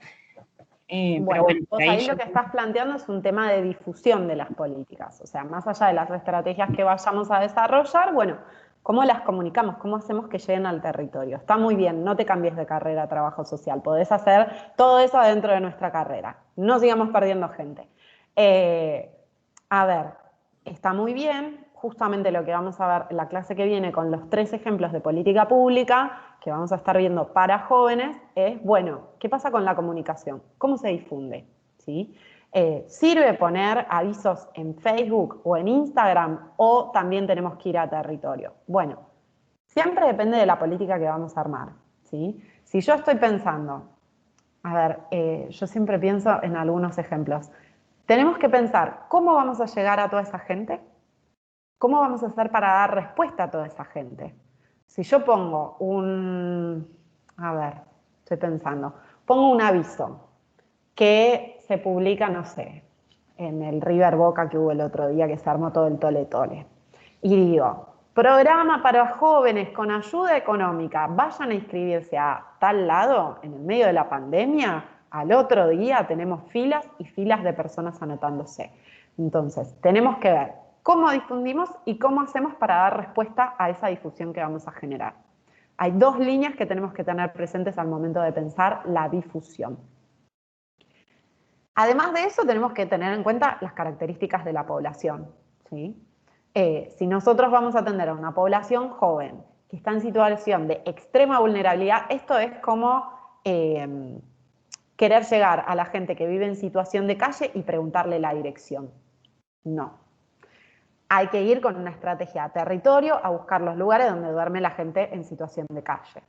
Bueno, vos por ahí ahí lo que estás planteando es un tema de difusión de las políticas, o sea, más allá de las estrategias que vayamos a desarrollar, bueno, ¿cómo las comunicamos? ¿Cómo hacemos que lleguen al territorio? Está muy bien, no te cambies de carrera a trabajo social, podés hacer todo eso adentro de nuestra carrera, no sigamos perdiendo gente. A ver, está muy bien, justamente lo que vamos a ver en la clase que viene con los 3 ejemplos de política pública que vamos a estar viendo para jóvenes es, bueno, ¿qué pasa con la comunicación? ¿Cómo se difunde? ¿Sí? ¿Sirve poner avisos en Facebook o en Instagram o también tenemos que ir a territorio? Bueno, siempre depende de la política que vamos a armar. ¿Sí? Si yo estoy pensando, a ver, yo siempre pienso en algunos ejemplos. Tenemos que pensar cómo vamos a llegar a toda esa gente, cómo vamos a hacer para dar respuesta a toda esa gente. Si yo pongo estoy pensando, pongo un aviso que se publica, no sé, en el River Boca que hubo el otro día que se armó todo el tole-tole. Y digo, programa para jóvenes con ayuda económica, vayan a inscribirse a tal lado, en el medio de la pandemia, al otro día tenemos filas y filas de personas anotándose. Entonces, tenemos que ver cómo difundimos y cómo hacemos para dar respuesta a esa difusión que vamos a generar. Hay 2 líneas que tenemos que tener presentes al momento de pensar la difusión. Además de eso, tenemos que tener en cuenta las características de la población, ¿sí? Si nosotros vamos a atender a una población joven que está en situación de extrema vulnerabilidad, esto es como querer llegar a la gente que vive en situación de calle y preguntarle la dirección. No. Hay que ir con una estrategia a territorio a buscar los lugares donde duerme la gente en situación de calle.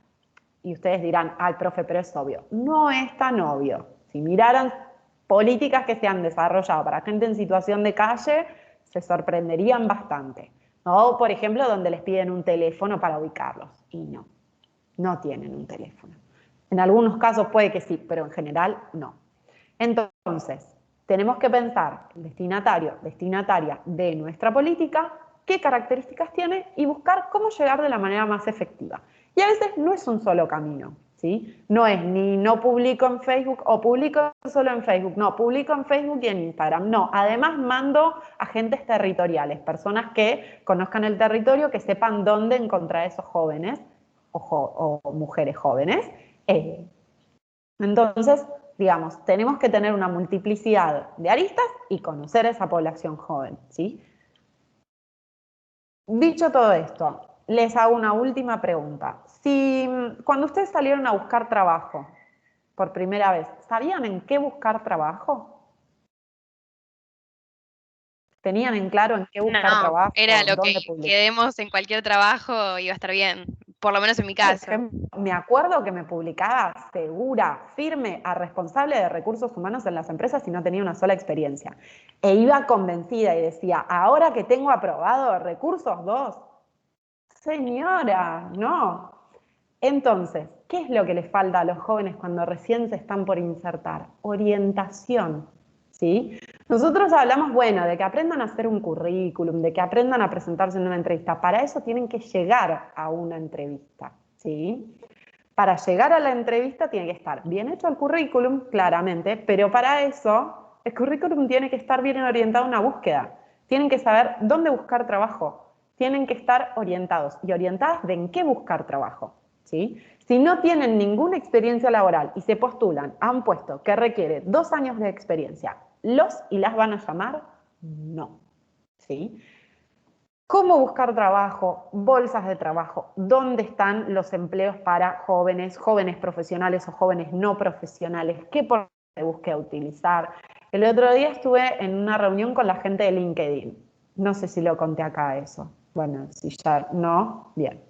Y ustedes dirán, ay, profe, pero es obvio. No es tan obvio. Si miraran políticas que se han desarrollado para gente en situación de calle, se sorprenderían bastante. O, por ejemplo, donde les piden un teléfono para ubicarlos. Y no tienen un teléfono. En algunos casos puede que sí, pero en general no. Entonces, tenemos que pensar, destinatario, destinataria de nuestra política, qué características tiene y buscar cómo llegar de la manera más efectiva. Y a veces no es un solo camino, ¿sí? No es ni no publico en Facebook o publico solo en Facebook, no, publico en Facebook y en Instagram, no. Además mando agentes territoriales, personas que conozcan el territorio, que sepan dónde encontrar a esos jóvenes o mujeres jóvenes. Entonces, digamos, tenemos que tener una multiplicidad de aristas y conocer a esa población joven, ¿sí? Dicho todo esto, les hago una última pregunta. Si cuando ustedes salieron a buscar trabajo por primera vez, ¿sabían en qué buscar trabajo? ¿Tenían en claro en qué buscar trabajo? Era lo ¿Dónde que publicar? quedemos en cualquier trabajo iba a estar bien, por lo menos en mi Por caso. ejemplo, me acuerdo que me publicaba segura, firme, a responsable de recursos humanos en las empresas y no tenía una sola experiencia. E iba convencida y decía, ahora que tengo aprobado recursos 2, señora, no. Entonces, ¿qué es lo que les falta a los jóvenes cuando recién se están por insertar? Orientación, ¿sí? Nosotros hablamos, bueno, de que aprendan a hacer un currículum, de que aprendan a presentarse en una entrevista. Para eso tienen que llegar a una entrevista, ¿sí? Para llegar a la entrevista tiene que estar bien hecho el currículum, claramente, pero para eso el currículum tiene que estar bien orientado a una búsqueda. Tienen que saber dónde buscar trabajo. Tienen que estar orientados y orientadas de en qué buscar trabajo, ¿sí? Si no tienen ninguna experiencia laboral y se postulan a un puesto que requiere 2 años de experiencia, ¿los y las van a llamar? No, ¿sí? ¿Cómo buscar trabajo? Bolsas de trabajo. ¿Dónde están los empleos para jóvenes, jóvenes profesionales o jóvenes no profesionales? ¿Qué portal de búsqueda utilizar? El otro día estuve en una reunión con la gente de LinkedIn. No sé si lo conté acá eso. Bueno, si ya no, bien.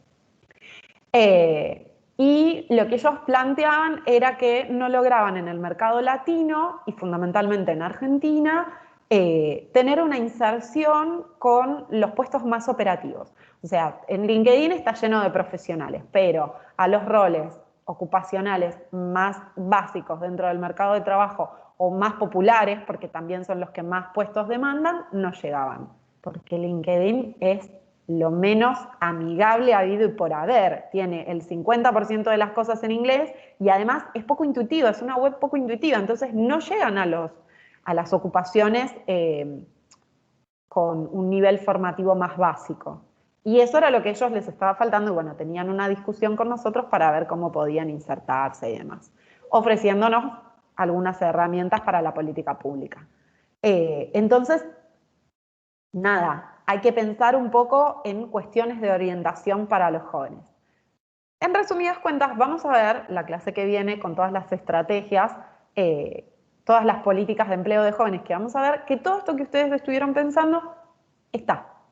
Y lo que ellos planteaban era que no lograban en el mercado latino y fundamentalmente en Argentina tener una inserción con los puestos más operativos. O sea, en LinkedIn está lleno de profesionales, pero a los roles ocupacionales más básicos dentro del mercado de trabajo o más populares, porque también son los que más puestos demandan, no llegaban, porque LinkedIn es lo menos amigable habido y por haber. Tiene el 50% de las cosas en inglés y además es poco intuitiva, es una web poco intuitiva, entonces no llegan a las ocupaciones con un nivel formativo más básico. Y eso era lo que a ellos les estaba faltando y bueno, tenían una discusión con nosotros para ver cómo podían insertarse y demás, ofreciéndonos algunas herramientas para la política pública. Entonces, nada, hay que pensar un poco en cuestiones de orientación para los jóvenes. En resumidas cuentas, vamos a ver la clase que viene con todas las estrategias, todas las políticas de empleo de jóvenes que vamos a ver, que todo esto que ustedes estuvieron pensando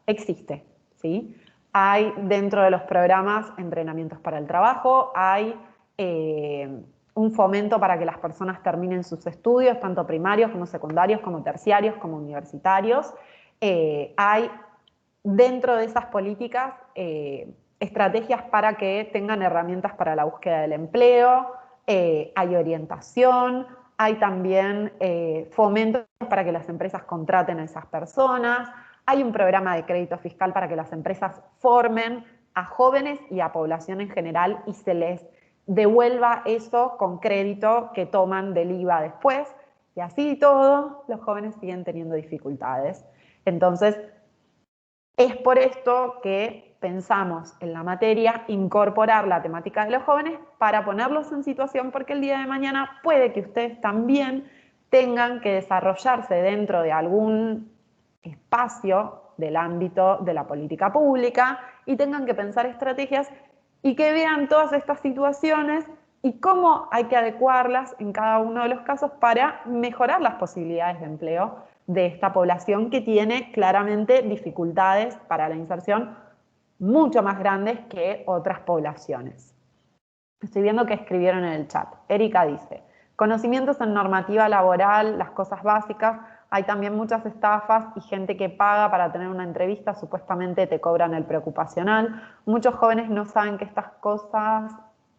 existe, ¿sí? Hay dentro de los programas entrenamientos para el trabajo, hay un fomento para que las personas terminen sus estudios, tanto primarios como secundarios, como terciarios, como universitarios. Hay dentro de esas políticas estrategias para que tengan herramientas para la búsqueda del empleo, hay orientación, hay también fomento para que las empresas contraten a esas personas, hay un programa de crédito fiscal para que las empresas formen a jóvenes y a población en general y se les devuelva eso con crédito que toman del IVA después, y así y todo, los jóvenes siguen teniendo dificultades. Entonces, es por esto que pensamos en la materia incorporar la temática de los jóvenes para ponerlos en situación, porque el día de mañana puede que ustedes también tengan que desarrollarse dentro de algún espacio del ámbito de la política pública y tengan que pensar estrategias y que vean todas estas situaciones y cómo hay que adecuarlas en cada uno de los casos para mejorar las posibilidades de empleo de esta población que tiene claramente dificultades para la inserción mucho más grandes que otras poblaciones. Estoy viendo que escribieron en el chat. Erika dice, conocimientos en normativa laboral, las cosas básicas, hay también muchas estafas y gente que paga para tener una entrevista, supuestamente te cobran el preocupacional. Muchos jóvenes no saben que estas cosas,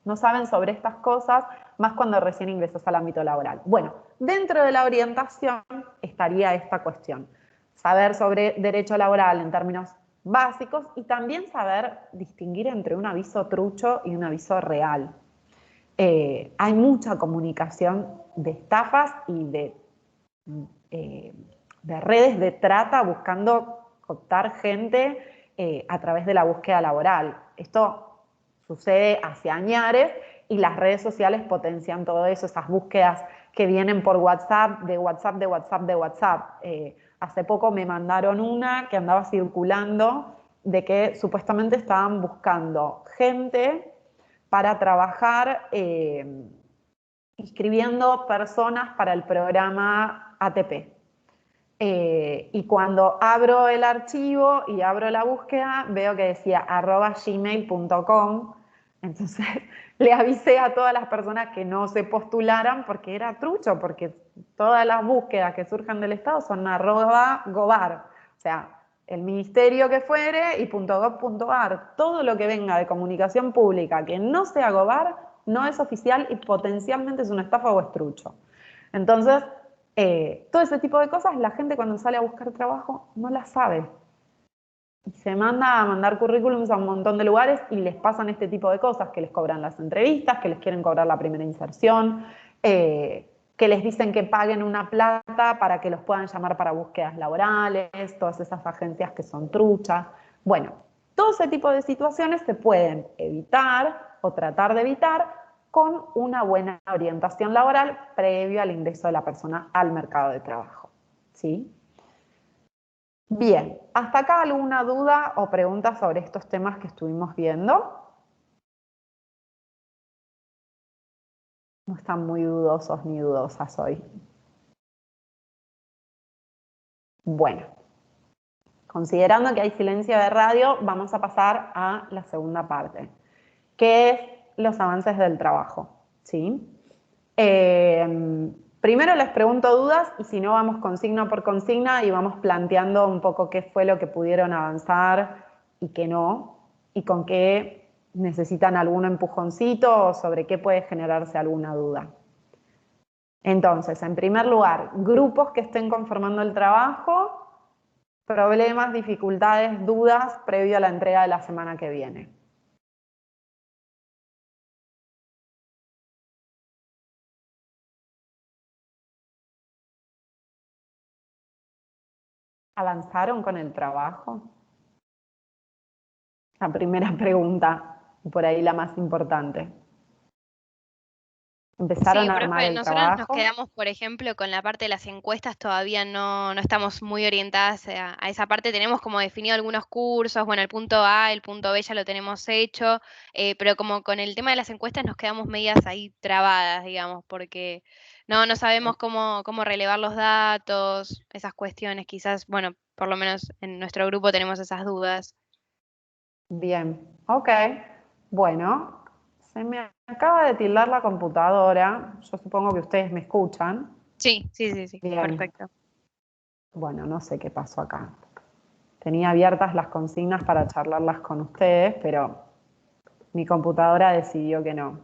no saben sobre estas cosas, más cuando recién ingresas al ámbito laboral. Bueno, dentro de la orientación estaría esta cuestión. Saber sobre derecho laboral en términos básicos y también saber distinguir entre un aviso trucho y un aviso real. Hay mucha comunicación de estafas y de redes de trata buscando cooptar gente a través de la búsqueda laboral. Esto sucede hace añares y las redes sociales potencian todo eso, esas búsquedas que vienen por WhatsApp, de WhatsApp, de WhatsApp, de WhatsApp. Hace poco me mandaron una que andaba circulando de que supuestamente estaban buscando gente para trabajar inscribiendo personas para el programa ATP. Y cuando abro el archivo y abro la búsqueda, veo que decía @gmail.com. Entonces le avisé a todas las personas que no se postularan porque era trucho, porque todas las búsquedas que surjan del Estado son @gobar. O sea, el ministerio que fuere y .gov.ar. Todo lo que venga de comunicación pública que no sea gobar no es oficial y potencialmente es una estafa o es trucho. Entonces, todo ese tipo de cosas, la gente cuando sale a buscar trabajo no las sabe. Se manda a mandar currículums a un montón de lugares y les pasan este tipo de cosas, que les cobran las entrevistas, que les quieren cobrar la primera inserción, que les dicen que paguen una plata para que los puedan llamar para búsquedas laborales, todas esas agencias que son truchas. Bueno, todo ese tipo de situaciones se pueden evitar o tratar de evitar con una buena orientación laboral previo al ingreso de la persona al mercado de trabajo, ¿sí? Bien, ¿hasta acá alguna duda o pregunta sobre estos temas que estuvimos viendo? No están muy dudosos ni dudosas hoy. Bueno, considerando que hay silencio de radio, vamos a pasar a la segunda parte, que es los avances del trabajo, ¿sí? Primero les pregunto dudas y si no vamos consigna por consigna y vamos planteando un poco qué fue lo que pudieron avanzar y qué no, y con qué necesitan algún empujoncito o sobre qué puede generarse alguna duda. Entonces, en primer lugar, grupos que estén conformando el trabajo, Problemas, dificultades, dudas previo a la entrega de la semana que viene. ¿Avanzaron con el trabajo? La primera pregunta, y por ahí la más importante. ¿Empezaron Sí, a armar profe, el nosotros nos trabajo? quedamos, por ejemplo, con la parte de las encuestas, todavía no estamos muy orientadas a esa parte. Tenemos como definido algunos cursos, bueno, el punto A, el punto B ya lo tenemos hecho, pero como con el tema de las encuestas nos quedamos medias ahí trabadas, digamos, porque no sabemos cómo relevar los datos, esas cuestiones, quizás, bueno, por lo menos en nuestro grupo tenemos esas dudas. Bien, ok. Bueno, se me acaba de tildar la computadora. Yo supongo que ustedes me escuchan. Sí, Bien. perfecto. Bueno, no sé qué pasó acá. Tenía abiertas las consignas para charlarlas con ustedes, pero mi computadora decidió que no.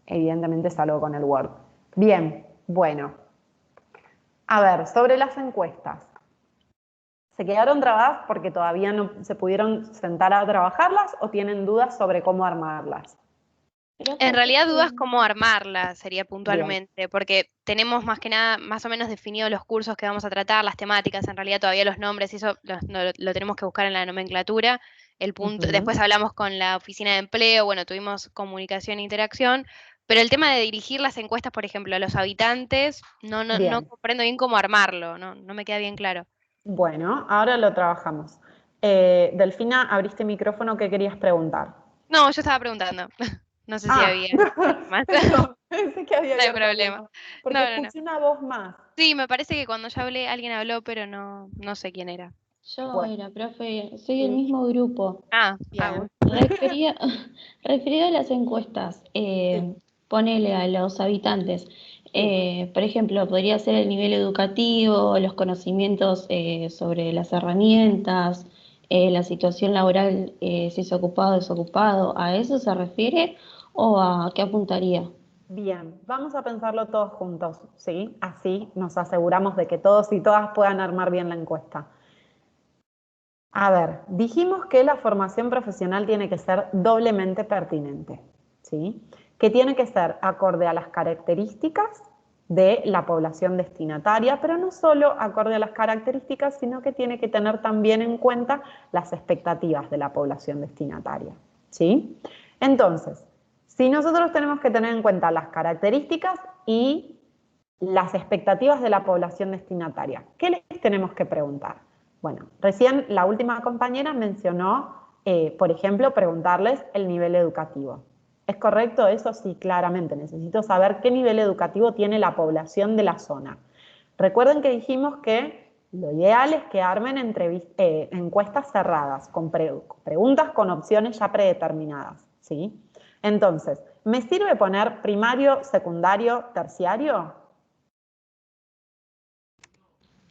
Evidentemente salgo con el Word. Bien, bueno. A ver, sobre las encuestas. ¿Se quedaron trabadas porque todavía no se pudieron sentar a trabajarlas o tienen dudas sobre cómo armarlas? En realidad dudas cómo armarla sería Bien, puntualmente, porque tenemos más que nada más o menos definidos los cursos que vamos a tratar, las temáticas, en realidad todavía los nombres, y eso lo tenemos que buscar en la nomenclatura. El punto, después hablamos con la oficina de empleo, bueno, tuvimos comunicación e interacción, pero el tema de dirigir las encuestas, por ejemplo, a los habitantes, no bien. comprendo bien cómo armarlo, no me queda bien claro. Bueno, ahora lo trabajamos. Delfina, abriste micrófono, ¿qué querías preguntar? No, yo estaba preguntando. No sé si Ah, había más. no, pensé que había No hay abierto problema. alguno, porque No. escuché una voz más. Sí, me parece que cuando yo hablé, alguien habló, pero no sé quién era. Yo Bueno, era, profe, soy del sí, mismo grupo. bien. Bueno. Referido a las encuestas, Sí, ponele a los habitantes. sí. Por ejemplo, podría ser el nivel educativo, los conocimientos sobre las herramientas, la situación laboral, si es ocupado o desocupado. ¿A eso se refiere o a qué apuntaría? Bien, vamos a pensarlo todos juntos, ¿sí? Así nos aseguramos de que todos y todas puedan armar bien la encuesta. A ver, dijimos que la formación profesional tiene que ser doblemente pertinente, ¿sí? Que tiene que ser acorde a las características de la población destinataria, pero no solo acorde a las características, sino que tiene que tener también en cuenta las expectativas de la población destinataria, ¿sí? Entonces, si nosotros tenemos que tener en cuenta las características y las expectativas de la población destinataria, ¿qué les tenemos que preguntar? Bueno, recién la última compañera mencionó, por ejemplo, preguntarles el nivel educativo. ¿Es correcto eso? Sí, claramente. Necesito saber qué nivel educativo tiene la población de la zona. Recuerden que dijimos que lo ideal es que armen encuestas cerradas, con preguntas con opciones ya predeterminadas, ¿sí? Entonces, ¿me sirve poner primario, secundario, terciario?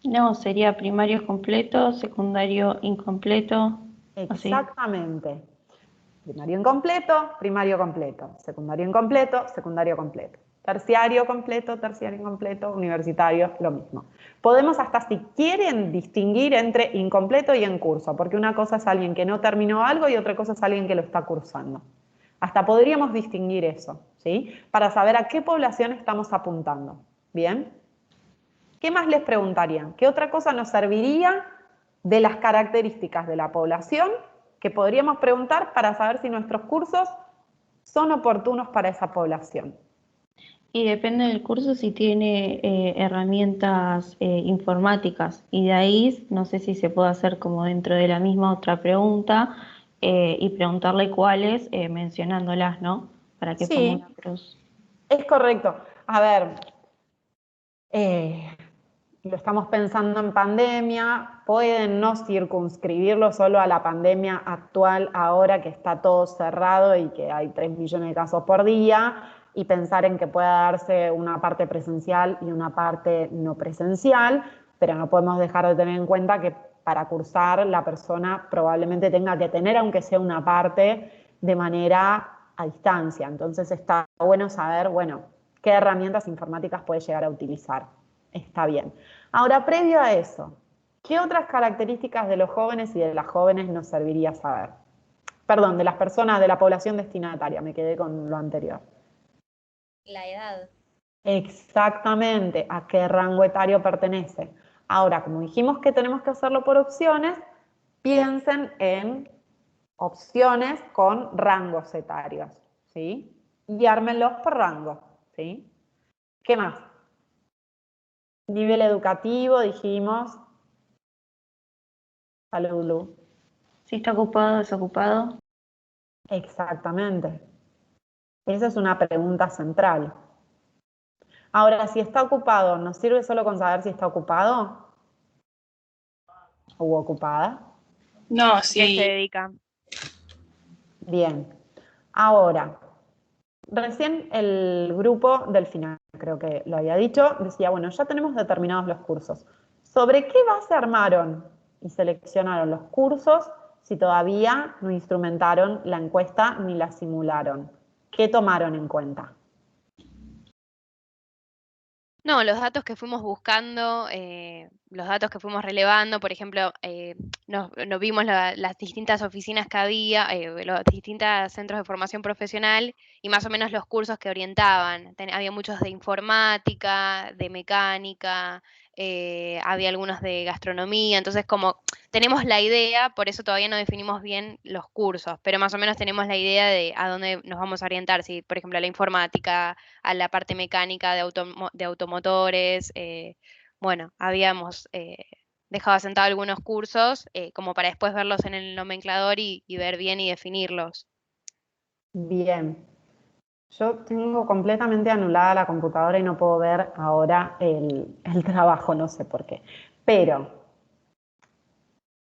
No, sería primario completo, secundario incompleto, así. Exactamente. Primario completo, secundario incompleto, secundario completo. Terciario incompleto, universitario, lo mismo. Podemos hasta si quieren distinguir entre incompleto y en curso, porque una cosa es alguien que no terminó algo y otra cosa es alguien que lo está cursando. Hasta podríamos distinguir eso, ¿sí? Para saber a qué población estamos apuntando. ¿Bien? ¿Qué más les preguntarían? ¿Qué otra cosa nos serviría de las características de la población que podríamos preguntar para saber si nuestros cursos son oportunos para esa población? Y depende del curso si tiene herramientas informáticas. Y de ahí no sé si se puede hacer como dentro de la misma otra pregunta y preguntarle cuáles mencionándolas, ¿no? Para que ponga una Sí, cruz. es correcto. A ver, lo estamos pensando en pandemia, pueden no circunscribirlo solo a la pandemia actual, ahora que está todo cerrado y que hay 3 millones de casos por día, y pensar en que pueda darse una parte presencial y una parte no presencial, pero no podemos dejar de tener en cuenta que para cursar la persona probablemente tenga que tener, aunque sea una parte, de manera a distancia. Entonces está bueno saber, bueno, qué herramientas informáticas puede llegar a utilizar. Está bien. Ahora, previo a eso, ¿Qué otras características de los jóvenes y de las jóvenes nos serviría saber? Perdón, de las personas, de la población destinataria, me quedé con lo anterior. La edad. Exactamente, a qué rango etario pertenece. Ahora, como dijimos que tenemos que hacerlo por opciones, piensen en opciones con rangos etarios, ¿sí? Y ármenlos por rango, ¿sí? ¿Qué más? Nivel educativo, dijimos. Salud, Lu. Si está ocupado, desocupado. Exactamente. Esa es una pregunta central. Ahora, si está ocupado, ¿nos sirve solo con saber si está ocupado o ocupada? No, ¿Qué se sí. dedica? Bien. Ahora, recién el grupo del final, creo que lo había dicho, decía, bueno, ya tenemos determinados los cursos. ¿Sobre qué base armaron y seleccionaron los cursos si todavía no instrumentaron la encuesta ni la simularon? ¿Qué tomaron en cuenta? No, los datos que fuimos buscando, los datos que fuimos relevando, por ejemplo, nos vimos las distintas oficinas que había, los distintos centros de formación profesional y más o menos los cursos que orientaban. Había muchos de informática, de mecánica, había algunos de gastronomía, entonces como tenemos la idea, por eso todavía no definimos bien los cursos, pero más o menos tenemos la idea de a dónde nos vamos a orientar, si por ejemplo la informática, a la parte mecánica de automotores. Bueno, habíamos dejado asentado algunos cursos como para después verlos en el nomenclador y ver bien y definirlos. Bien. Yo tengo completamente anulada la computadora y no puedo ver ahora el trabajo, no sé por qué. Pero,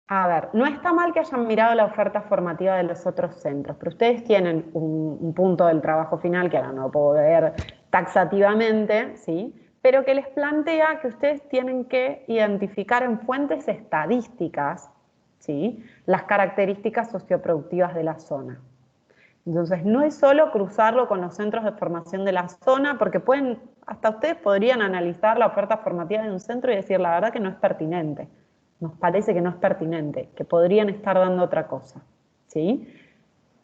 a ver, no está mal que hayan mirado la oferta formativa de los otros centros, pero ustedes tienen un punto del trabajo final, que ahora no puedo ver taxativamente, ¿sí? Pero que les plantea que ustedes tienen que identificar en fuentes estadísticas, ¿sí?, las características socioproductivas de la zona. Entonces, no es solo cruzarlo con los centros de formación de la zona, porque hasta ustedes podrían analizar la oferta formativa de un centro y decir, la verdad que no es pertinente, nos parece que no es pertinente, que podrían estar dando otra cosa, ¿sí?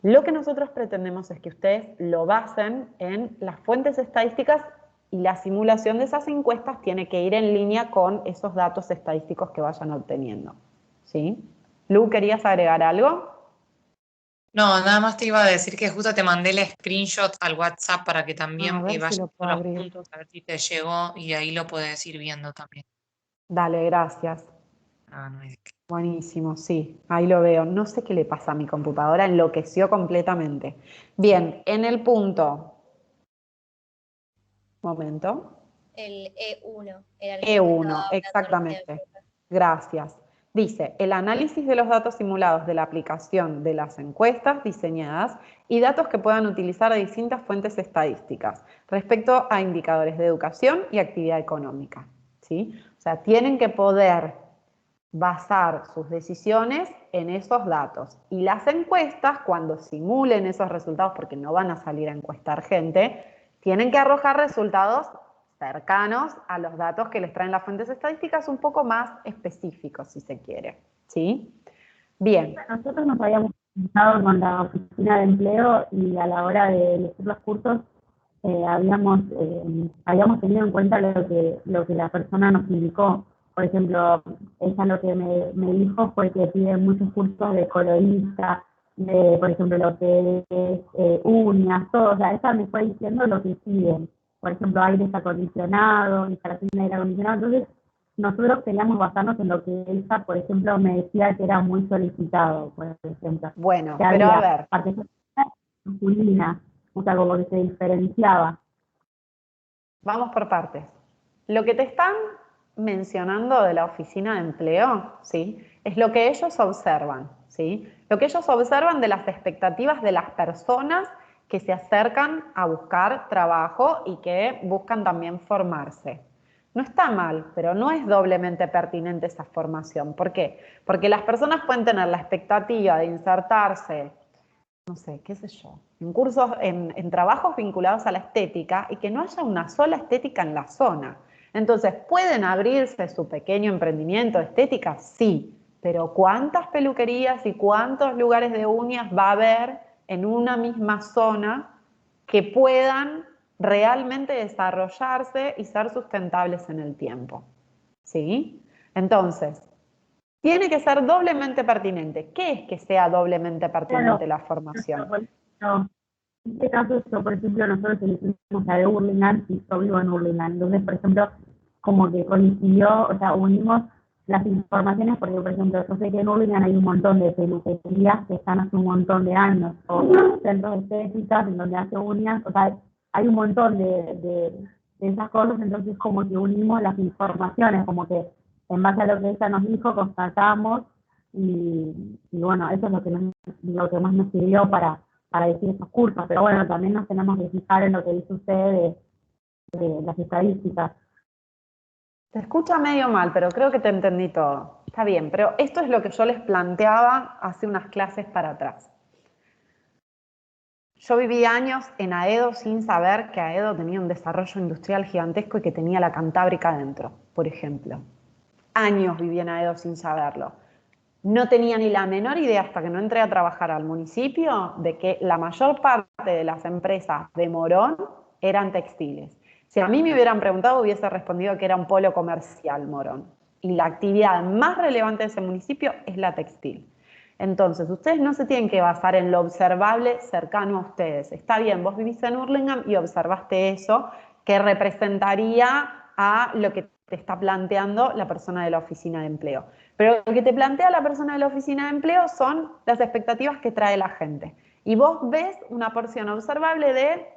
Lo que nosotros pretendemos es que ustedes lo basen en las fuentes estadísticas y la simulación de esas encuestas tiene que ir en línea con esos datos estadísticos que vayan obteniendo, ¿sí? Lu, ¿querías agregar algo? No, nada más te iba a decir que justo te mandé el screenshot al WhatsApp para que también A ver si vayas lo viendo puedo los abrir. puntos, a ver si te llegó y ahí lo puedes ir viendo también. Dale, gracias. Ah, no hay de qué. Buenísimo, sí, ahí lo veo. No sé qué le pasa a mi computadora, enloqueció completamente. Bien, en el punto. Momento. El E1 era el que te E1, estaba hablando exactamente. recién. Gracias. Dice, el análisis de los datos simulados de la aplicación de las encuestas diseñadas y datos que puedan utilizar de distintas fuentes estadísticas respecto a indicadores de educación y actividad económica, ¿sí? O sea, tienen que poder basar sus decisiones en esos datos. Y las encuestas, cuando simulen esos resultados, porque no van a salir a encuestar gente, tienen que arrojar resultados cercanos a los datos que les traen las fuentes estadísticas, un poco más específicos, si se quiere, ¿sí? Bien. Nosotros nos habíamos presentado con la oficina de empleo y a la hora de elegir los cursos habíamos tenido en cuenta lo que la persona nos indicó. Por ejemplo, ella lo que me dijo fue que pide muchos cursos de colorista, de, por ejemplo, lo que es uñas, todo. O sea, ella me fue diciendo lo que piden. Por ejemplo, aires acondicionados, instalación de aire acondicionado. Entonces, nosotros queríamos basarnos en lo que ella, por ejemplo, me decía que era muy solicitado, por ejemplo. Bueno, que pero había a ver. parte masculina, o sea, como que se diferenciaba. Vamos por partes. Lo que te están mencionando de la oficina de empleo, ¿sí?, es lo que ellos observan, ¿sí? Lo que ellos observan de las expectativas de las personas que se acercan a buscar trabajo y que buscan también formarse. No está mal, pero no es doblemente pertinente esa formación. ¿Por qué? Porque las personas pueden tener la expectativa de insertarse, no sé, qué sé yo, en cursos, en trabajos vinculados a la estética y que no haya una sola estética en la zona. Entonces, ¿pueden abrirse su pequeño emprendimiento de estética? Sí, pero ¿cuántas peluquerías y cuántos lugares de uñas va a haber en una misma zona que puedan realmente desarrollarse y ser sustentables en el tiempo? ¿Sí? Entonces, tiene que ser doblemente pertinente. ¿Qué es que sea doblemente pertinente la formación? En este caso, yo, por ejemplo, nosotros elegimos la de Hurlingham y yo vivo en Hurlingham. Entonces, por ejemplo, como que coincidió, o sea, unimos las informaciones porque, por ejemplo, yo sé que en Hurlingham hay un montón de peluquerías que están hace un montón de años, o centros de estéticas en donde hace uñas, o sea, hay un montón de esas cosas, entonces como que unimos las informaciones, como que en base a lo que ella nos dijo, constatamos, y bueno, eso es lo que más nos sirvió para decir esos cursos, pero bueno, también nos tenemos que fijar en lo que dice usted de las estadísticas. Te escucha medio mal, pero creo que te entendí todo. Está bien, pero esto es lo que yo les planteaba hace unas clases para atrás. Yo viví años en Aedo sin saber que Aedo tenía un desarrollo industrial gigantesco y que tenía la Cantábrica dentro, por ejemplo. Años viví en Aedo sin saberlo. No tenía ni la menor idea hasta que no entré a trabajar al municipio de que la mayor parte de las empresas de Morón eran textiles. Si a mí me hubieran preguntado, hubiese respondido que era un polo comercial Morón. Y la actividad más relevante de ese municipio es la textil. Entonces, ustedes no se tienen que basar en lo observable cercano a ustedes. Está bien, vos vivís en Hurlingham y observaste eso, que representaría a lo que te está planteando la persona de la oficina de empleo. Pero lo que te plantea la persona de la oficina de empleo son las expectativas que trae la gente. Y vos ves una porción observable de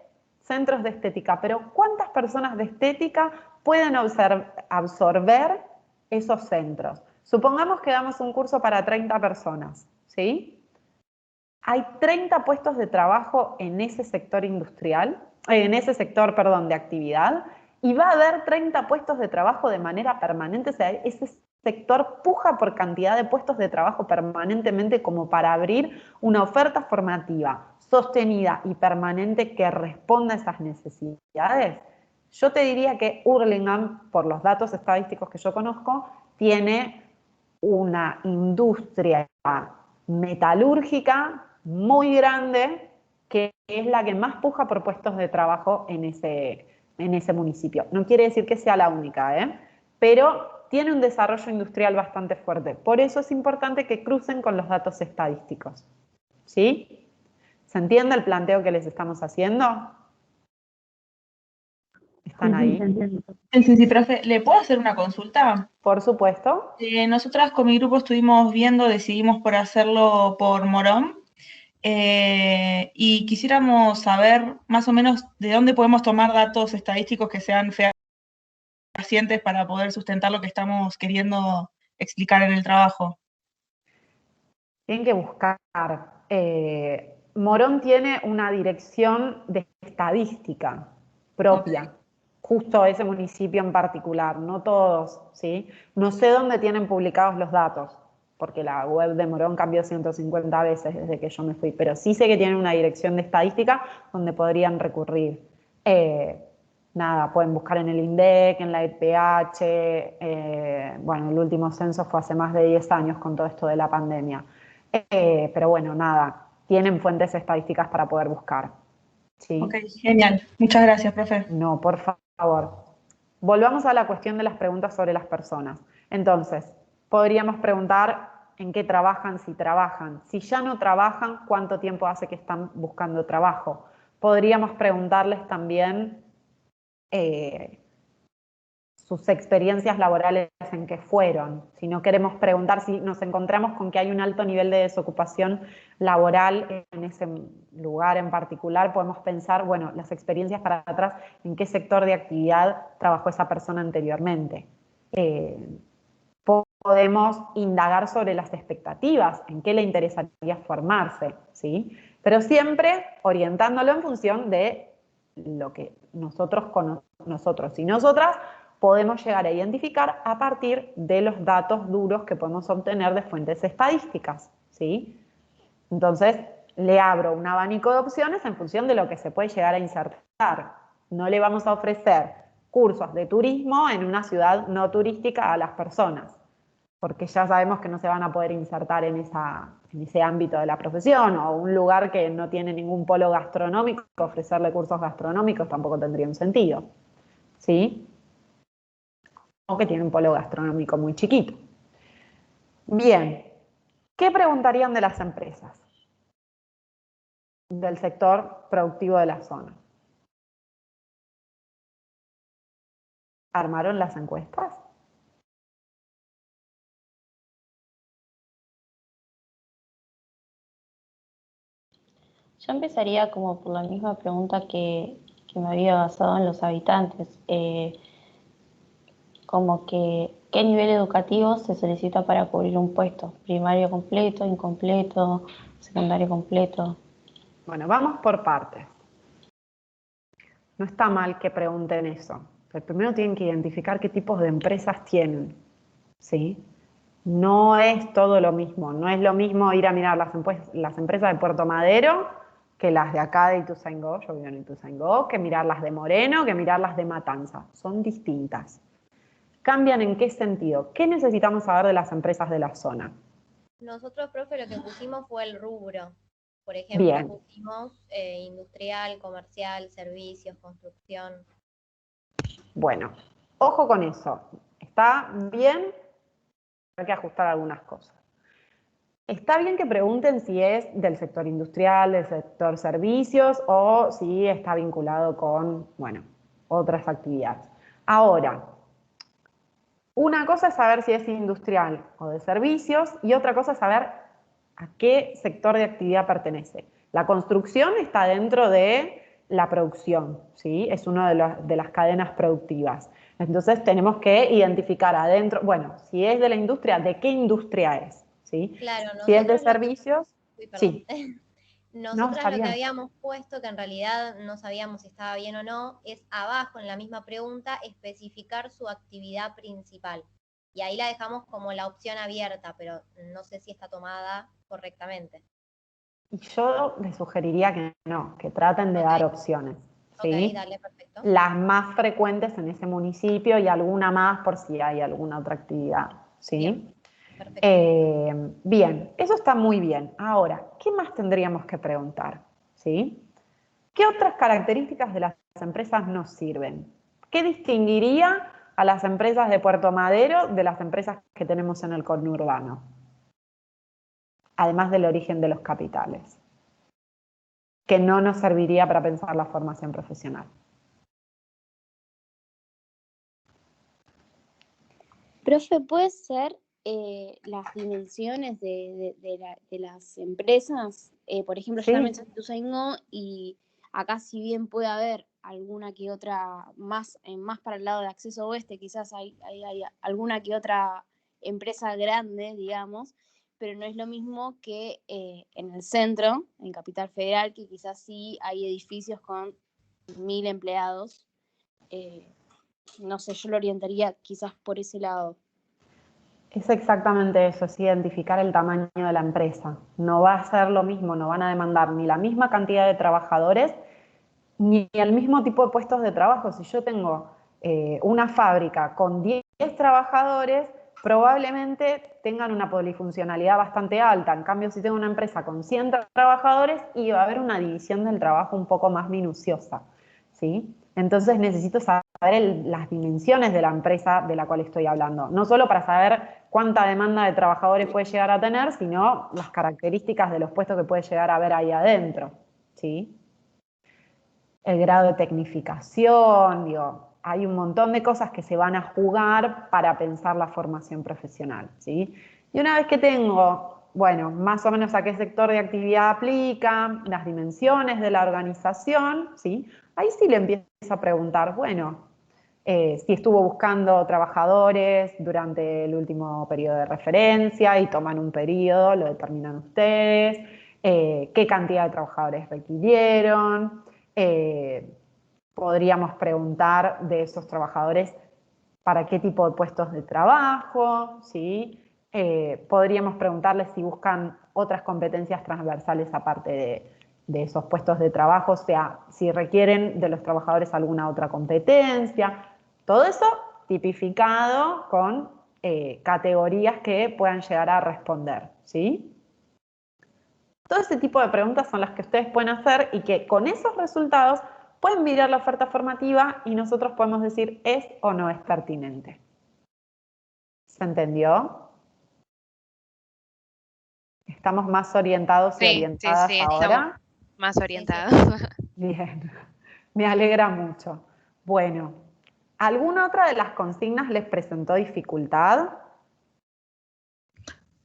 centros de estética, pero ¿cuántas personas de estética pueden absorber esos centros? Supongamos que damos un curso para 30 personas, ¿sí? Hay 30 puestos de trabajo en ese sector industrial, de actividad, y va a haber 30 puestos de trabajo de manera permanente. O sea, ese sector puja por cantidad de puestos de trabajo permanentemente como para abrir una oferta formativa sostenida y permanente que responda a esas necesidades. Yo te diría que Hurlingham, por los datos estadísticos que yo conozco, tiene una industria metalúrgica muy grande que es la que más puja por puestos de trabajo en ese municipio. No quiere decir que sea la única, pero tiene un desarrollo industrial bastante fuerte. Por eso es importante que crucen con los datos estadísticos. ¿Sí? ¿Se entiende el planteo que les estamos haciendo? ¿Están ahí? Sí, profe. ¿Le puedo hacer una consulta? Por supuesto. Nosotras con mi grupo estuvimos viendo, decidimos por hacerlo por Morón, y quisiéramos saber más o menos de dónde podemos tomar datos estadísticos que sean fehacientes para poder sustentar lo que estamos queriendo explicar en el trabajo. Tienen que buscar. Morón tiene una dirección de estadística propia. Okay. Justo ese municipio en particular, no todos, ¿sí? No sé dónde tienen publicados los datos, porque la web de Morón cambió 150 veces desde que yo me fui, pero sí sé que tienen una dirección de estadística donde podrían recurrir. Nada, pueden buscar en el INDEC, en la EPH, bueno, el último censo fue hace más de 10 años con todo esto de la pandemia. Pero bueno, nada, tienen fuentes estadísticas para poder buscar. ¿Sí? Ok, genial. Muchas gracias, profe. No, por favor. Volvamos a la cuestión de las preguntas sobre las personas. Entonces, podríamos preguntar en qué trabajan, si trabajan. Si ya no trabajan, ¿cuánto tiempo hace que están buscando trabajo? Podríamos preguntarles también sus experiencias laborales en qué fueron. Si no queremos preguntar, si nos encontramos con que hay un alto nivel de desocupación laboral en ese lugar en particular, podemos pensar, bueno, las experiencias para atrás, en qué sector de actividad trabajó esa persona anteriormente. Podemos indagar sobre las expectativas, en qué le interesaría formarse, ¿sí? Pero siempre orientándolo en función de lo que nosotros y nosotras podemos llegar a identificar a partir de los datos duros que podemos obtener de fuentes estadísticas, ¿sí? Entonces, le abro un abanico de opciones en función de lo que se puede llegar a insertar. No le vamos a ofrecer cursos de turismo en una ciudad no turística a las personas, porque ya sabemos que no se van a poder insertar en ese ámbito de la profesión, o un lugar que no tiene ningún polo gastronómico, ofrecerle cursos gastronómicos tampoco tendría un sentido, ¿sí? O que tiene un polo gastronómico muy chiquito. Bien, ¿qué preguntarían de las empresas del sector productivo de la zona? ¿Armaron las encuestas? Yo empezaría como por la misma pregunta que me había basado en los habitantes, como que qué nivel educativo se solicita para cubrir un puesto, primario completo, incompleto, secundario completo. Bueno, vamos por partes. No está mal que pregunten eso, pero primero tienen que identificar qué tipos de empresas tienen, ¿sí? No es todo lo mismo, no es lo mismo ir a mirar las empresas de Puerto Madero que las de acá de Ituzaingó, yo vivo en Ituzaingó, que mirar las de Moreno, que mirar las de Matanza, son distintas. ¿Cambian en qué sentido? ¿Qué necesitamos saber de las empresas de la zona? Nosotros, profe, lo que pusimos fue el rubro. Por ejemplo, Bien. pusimos industrial, comercial, servicios, construcción. Bueno, ojo con eso. Está bien, hay que ajustar algunas cosas. Está bien que pregunten si es del sector industrial, del sector servicios o si está vinculado con, bueno, otras actividades. Ahora, una cosa es saber si es industrial o de servicios y otra cosa es saber a qué sector de actividad pertenece. La construcción está dentro de la producción, ¿sí? Es una de las cadenas productivas. Entonces tenemos que identificar adentro, bueno, si es de la industria, ¿de qué industria es? ¿Sí? Claro, Si es de nosotros servicios, Uy, perdón. sí. No, Nosotras está lo que bien. habíamos puesto, que en realidad no sabíamos si estaba bien o no, es abajo en la misma pregunta especificar su actividad principal. Y ahí la dejamos como la opción abierta, pero no sé si está tomada correctamente. Y yo les sugeriría que no, que traten de dar opciones, ¿sí? Ok, dale, perfecto. Las más frecuentes en ese municipio y alguna más por si hay alguna otra actividad, ¿sí? Bien, perfecto. Bien, eso está muy bien. Ahora, ¿qué más tendríamos que preguntar? ¿Sí? ¿Qué otras características de las empresas nos sirven? ¿Qué distinguiría a las empresas de Puerto Madero de las empresas que tenemos en el conurbano? Además del origen de los capitales, que no nos serviría para pensar la formación profesional. Profe, ¿puede ser las dimensiones de las empresas? Por ejemplo, yo también soy de Ituzaingó y acá si bien puede haber alguna que otra, más para el lado de acceso oeste, quizás hay alguna que otra empresa grande, digamos, pero no es lo mismo que en el centro, en Capital Federal, que quizás sí hay edificios con 1000 empleados. No sé, yo lo orientaría quizás por ese lado. Es exactamente eso, es identificar el tamaño de la empresa. No va a ser lo mismo, no van a demandar ni la misma cantidad de trabajadores, ni el mismo tipo de puestos de trabajo. Si yo tengo una fábrica con 10 trabajadores, probablemente tengan una polifuncionalidad bastante alta. En cambio, si tengo una empresa con 100 trabajadores, y va a haber una división del trabajo un poco más minuciosa, ¿sí? Entonces necesito saber las dimensiones de la empresa de la cual estoy hablando. No solo para saber cuánta demanda de trabajadores puede llegar a tener, sino las características de los puestos que puede llegar a haber ahí adentro, ¿sí? El grado de tecnificación, digo, hay un montón de cosas que se van a jugar para pensar la formación profesional, ¿sí? Y una vez que tengo, bueno, más o menos a qué sector de actividad aplica, las dimensiones de la organización, ¿sí? Ahí sí le empiezo a preguntar, bueno, si estuvo buscando trabajadores durante el último periodo de referencia y toman un periodo, lo determinan ustedes, qué cantidad de trabajadores requirieron. Podríamos preguntar de esos trabajadores para qué tipo de puestos de trabajo, ¿sí? Podríamos preguntarles si buscan otras competencias transversales aparte de esos puestos de trabajo, o sea, si requieren de los trabajadores alguna otra competencia. Todo eso tipificado con categorías que puedan llegar a responder, ¿sí? Todo ese tipo de preguntas son las que ustedes pueden hacer y que con esos resultados pueden mirar la oferta formativa y nosotros podemos decir es o no es pertinente. ¿Se entendió? ¿Estamos más orientados y orientadas sí, ahora? estamos más orientados. Bien, me alegra mucho. Bueno, ¿alguna otra de las consignas les presentó dificultad?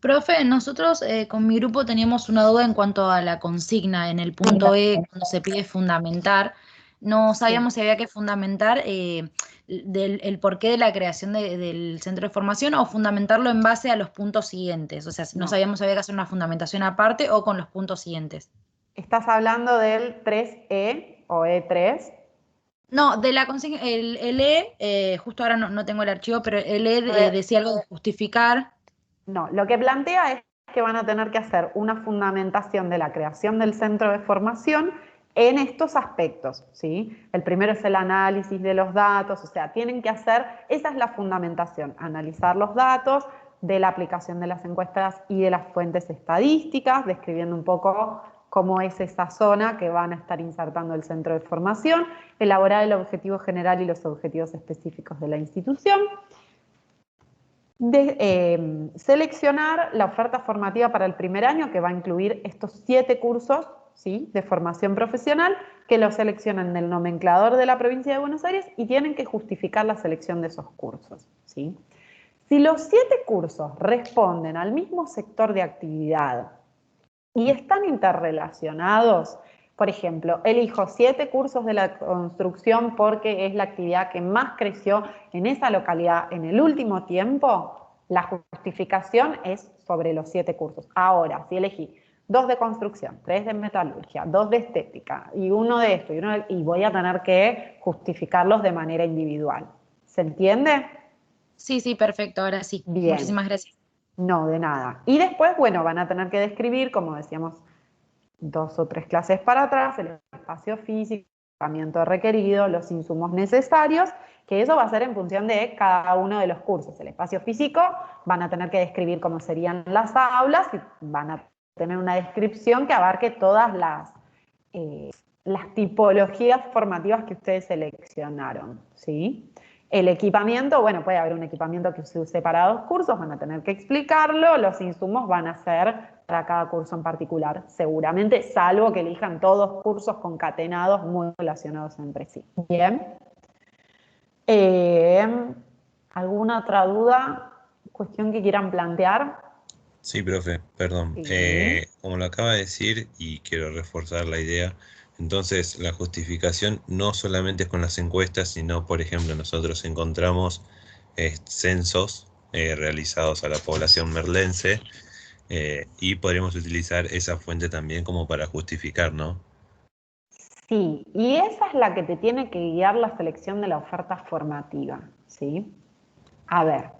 Profe, nosotros con mi grupo teníamos una duda en cuanto a la consigna en el punto E, cuando se pide fundamentar. No sabíamos si había que fundamentar el porqué de la creación del centro de formación o fundamentarlo en base a los puntos siguientes. O sea, no sabíamos si había que hacer una fundamentación aparte o con los puntos siguientes. ¿Estás hablando del 3E o E3? No, de la consigna, el E, justo ahora no tengo el archivo, pero el E decía algo de justificar. No, lo que plantea es que van a tener que hacer una fundamentación de la creación del centro de formación en estos aspectos, ¿sí? El primero es el análisis de los datos, o sea, tienen que hacer, esa es la fundamentación, analizar los datos de la aplicación de las encuestas y de las fuentes estadísticas, describiendo un poco cómo es esa zona que van a estar insertando el centro de formación, elaborar el objetivo general y los objetivos específicos de la institución, seleccionar la oferta formativa para el primer año, que va a incluir estos 7 cursos, ¿sí?, de formación profesional, que los seleccionan del nomenclador de la provincia de Buenos Aires y tienen que justificar la selección de esos cursos, ¿sí? Si los 7 cursos responden al mismo sector de actividad y están interrelacionados, por ejemplo, elijo 7 cursos de la construcción porque es la actividad que más creció en esa localidad en el último tiempo, la justificación es sobre los 7 cursos. Ahora, si elegí 2 de construcción, 3 de metalurgia, 2 de estética y 1 de esto y voy a tener que justificarlos de manera individual. ¿Se entiende? Sí, perfecto, ahora sí. Bien. Muchísimas gracias. No, de nada. Y después, bueno, van a tener que describir, como decíamos, 2 o 3 clases para atrás, el espacio físico, el equipamiento requerido, los insumos necesarios, que eso va a ser en función de cada uno de los cursos. El espacio físico van a tener que describir cómo serían las aulas y van a tener una descripción que abarque todas las tipologías formativas que ustedes seleccionaron, ¿sí? El equipamiento, bueno, puede haber un equipamiento que se use para 2 cursos, van a tener que explicarlo, los insumos van a ser para cada curso en particular, seguramente, salvo que elijan todos cursos concatenados muy relacionados entre sí. Bien. ¿Alguna otra duda, cuestión que quieran plantear? Sí, profe, perdón. Sí. Como lo acaba de decir, y quiero reforzar la idea, entonces la justificación no solamente es con las encuestas, sino, por ejemplo, nosotros encontramos censos realizados a la población merlense y podríamos utilizar esa fuente también como para justificar, ¿no? Sí, y esa es la que te tiene que guiar la selección de la oferta formativa, ¿sí? A ver,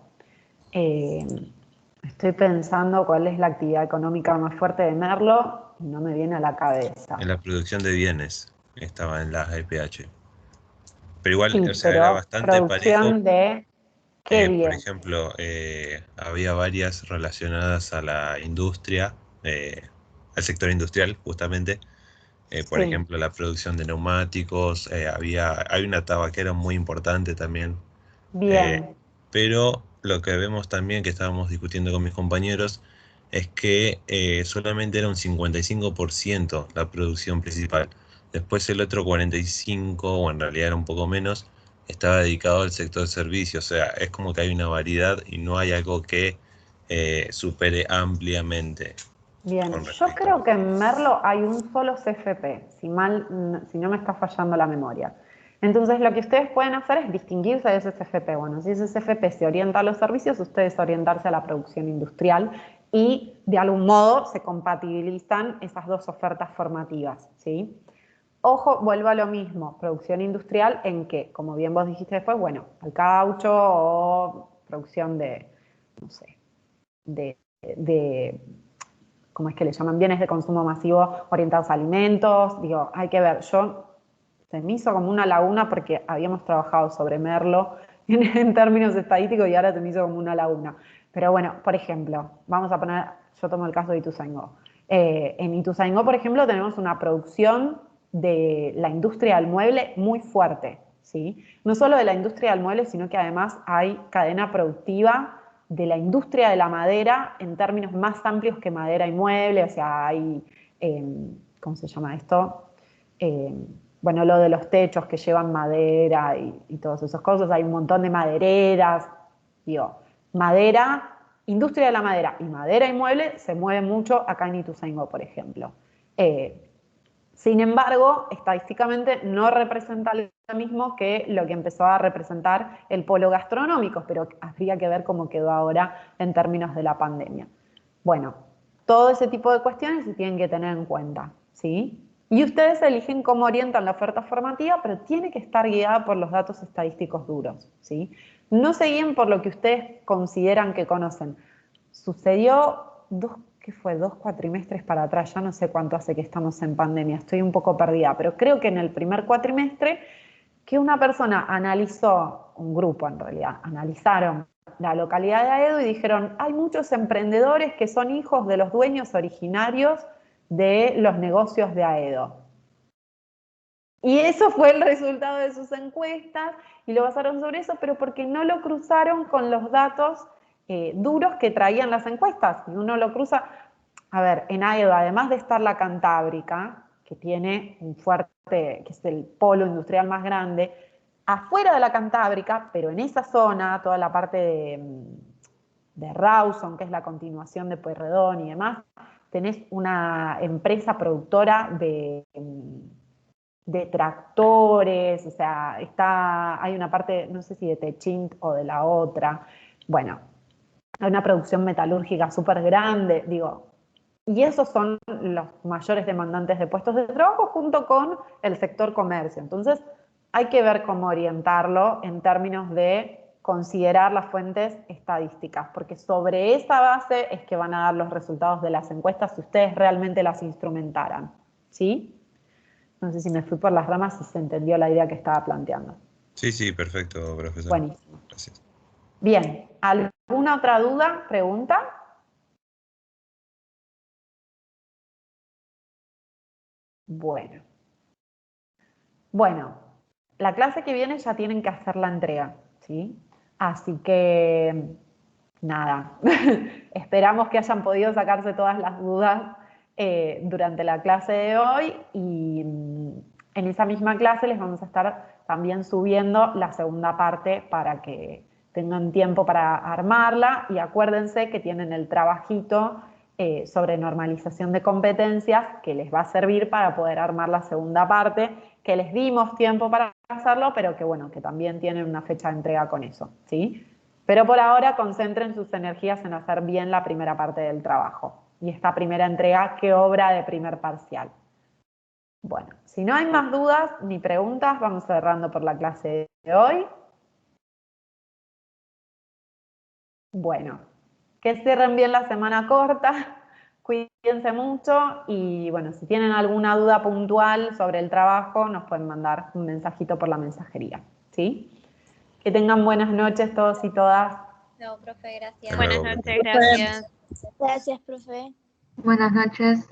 estoy pensando cuál es la actividad económica más fuerte de Merlo y no me viene a la cabeza. En la producción de bienes estaba en la EPH. Pero igual, Sí, o sea, pero era bastante parejo. producción de qué bien. Por ejemplo, había varias relacionadas a la industria, al sector industrial, justamente. Por Sí. ejemplo, la producción de neumáticos, hay una tabaquera muy importante también. Bien. Pero lo que vemos también, que estábamos discutiendo con mis compañeros, es que solamente era un 55% la producción principal. Después el otro 45%, o en realidad era un poco menos, estaba dedicado al sector de servicios. O sea, es como que hay una variedad y no hay algo que supere ampliamente. Bien, yo creo que en Merlo hay un solo CFP, si no me está fallando la memoria. Entonces lo que ustedes pueden hacer es distinguirse de ese CFP. Bueno, si ese CFP se orienta a los servicios, ustedes orientarse a la producción industrial y de algún modo se compatibilizan esas 2 ofertas formativas, ¿sí? Ojo, vuelvo a lo mismo, producción industrial en que, como bien vos dijiste después, bueno, al caucho o producción de, no sé, de ¿cómo es que le llaman? Bienes de consumo masivo orientados a alimentos. Digo, hay que ver, se me hizo como una laguna porque habíamos trabajado sobre Merlo en términos estadísticos y ahora se me hizo como una laguna. Pero bueno, por ejemplo, vamos a poner, yo tomo el caso de Ituzaingó. En Ituzaingó, por ejemplo, tenemos una producción de la industria del mueble muy fuerte, ¿sí? No solo de la industria del mueble, sino que además hay cadena productiva de la industria de la madera en términos más amplios que madera y mueble, o sea, hay, ¿cómo se llama esto? Bueno, lo de los techos que llevan madera y todas esas cosas, hay un montón de madereras, digo, madera, industria de la madera y mueble se mueve mucho acá en Ituzaingó, por ejemplo. Sin embargo, estadísticamente no representa lo mismo que lo que empezó a representar el polo gastronómico, pero habría que ver cómo quedó ahora en términos de la pandemia. Bueno, todo ese tipo de cuestiones se tienen que tener en cuenta, ¿sí? Y ustedes eligen cómo orientan la oferta formativa, pero tiene que estar guiada por los datos estadísticos duros, ¿sí? No se guíen por lo que ustedes consideran que conocen. Sucedió ¿qué fue? 2 cuatrimestres para atrás, ya no sé cuánto hace que estamos en pandemia, estoy un poco perdida, pero creo que en el primer cuatrimestre que una persona analizó, un grupo en realidad, analizaron la localidad de Aedo y dijeron, hay muchos emprendedores que son hijos de los dueños originarios de los negocios de Aedo. Y eso fue el resultado de sus encuestas y lo basaron sobre eso, pero porque no lo cruzaron con los datos duros que traían las encuestas. Y uno lo cruza, a ver, en Aedo, además de estar la Cantábrica, que tiene un fuerte, que es el polo industrial más grande, afuera de la Cantábrica, pero en esa zona, toda la parte de Rawson, que es la continuación de Pueyrredón y demás, tenés una empresa productora de tractores, o sea, hay una parte, no sé si de Techint o de la otra, bueno, hay una producción metalúrgica súper grande, digo, y esos son los mayores demandantes de puestos de trabajo junto con el sector comercio. Entonces, hay que ver cómo orientarlo en términos de considerar las fuentes estadísticas, porque sobre esa base es que van a dar los resultados de las encuestas si ustedes realmente las instrumentaran, ¿sí? No sé si me fui por las ramas, si se entendió la idea que estaba planteando. Sí, perfecto, profesor. Buenísimo. Gracias. Bien, ¿alguna otra duda, pregunta? Bueno. Bueno, la clase que viene ya tienen que hacer la entrega, ¿sí? Así que, nada, esperamos que hayan podido sacarse todas las dudas durante la clase de hoy y en esa misma clase les vamos a estar también subiendo la segunda parte para que tengan tiempo para armarla y acuérdense que tienen el trabajito sobre normalización de competencias que les va a servir para poder armar la segunda parte, que les dimos tiempo para hacerlo, pero que bueno, que también tienen una fecha de entrega con eso, ¿sí? Pero por ahora concentren sus energías en hacer bien la primera parte del trabajo. Y esta primera entrega, ¿qué obra de primer parcial? Bueno, si no hay más dudas ni preguntas, vamos cerrando por la clase de hoy. Bueno, que cierren bien la semana corta, cuídense mucho y bueno, si tienen alguna duda puntual sobre el trabajo, nos pueden mandar un mensajito por la mensajería, ¿sí? Que tengan buenas noches todos y todas. No, profe, gracias. Buenas noches, gracias. Gracias, profe. Buenas noches.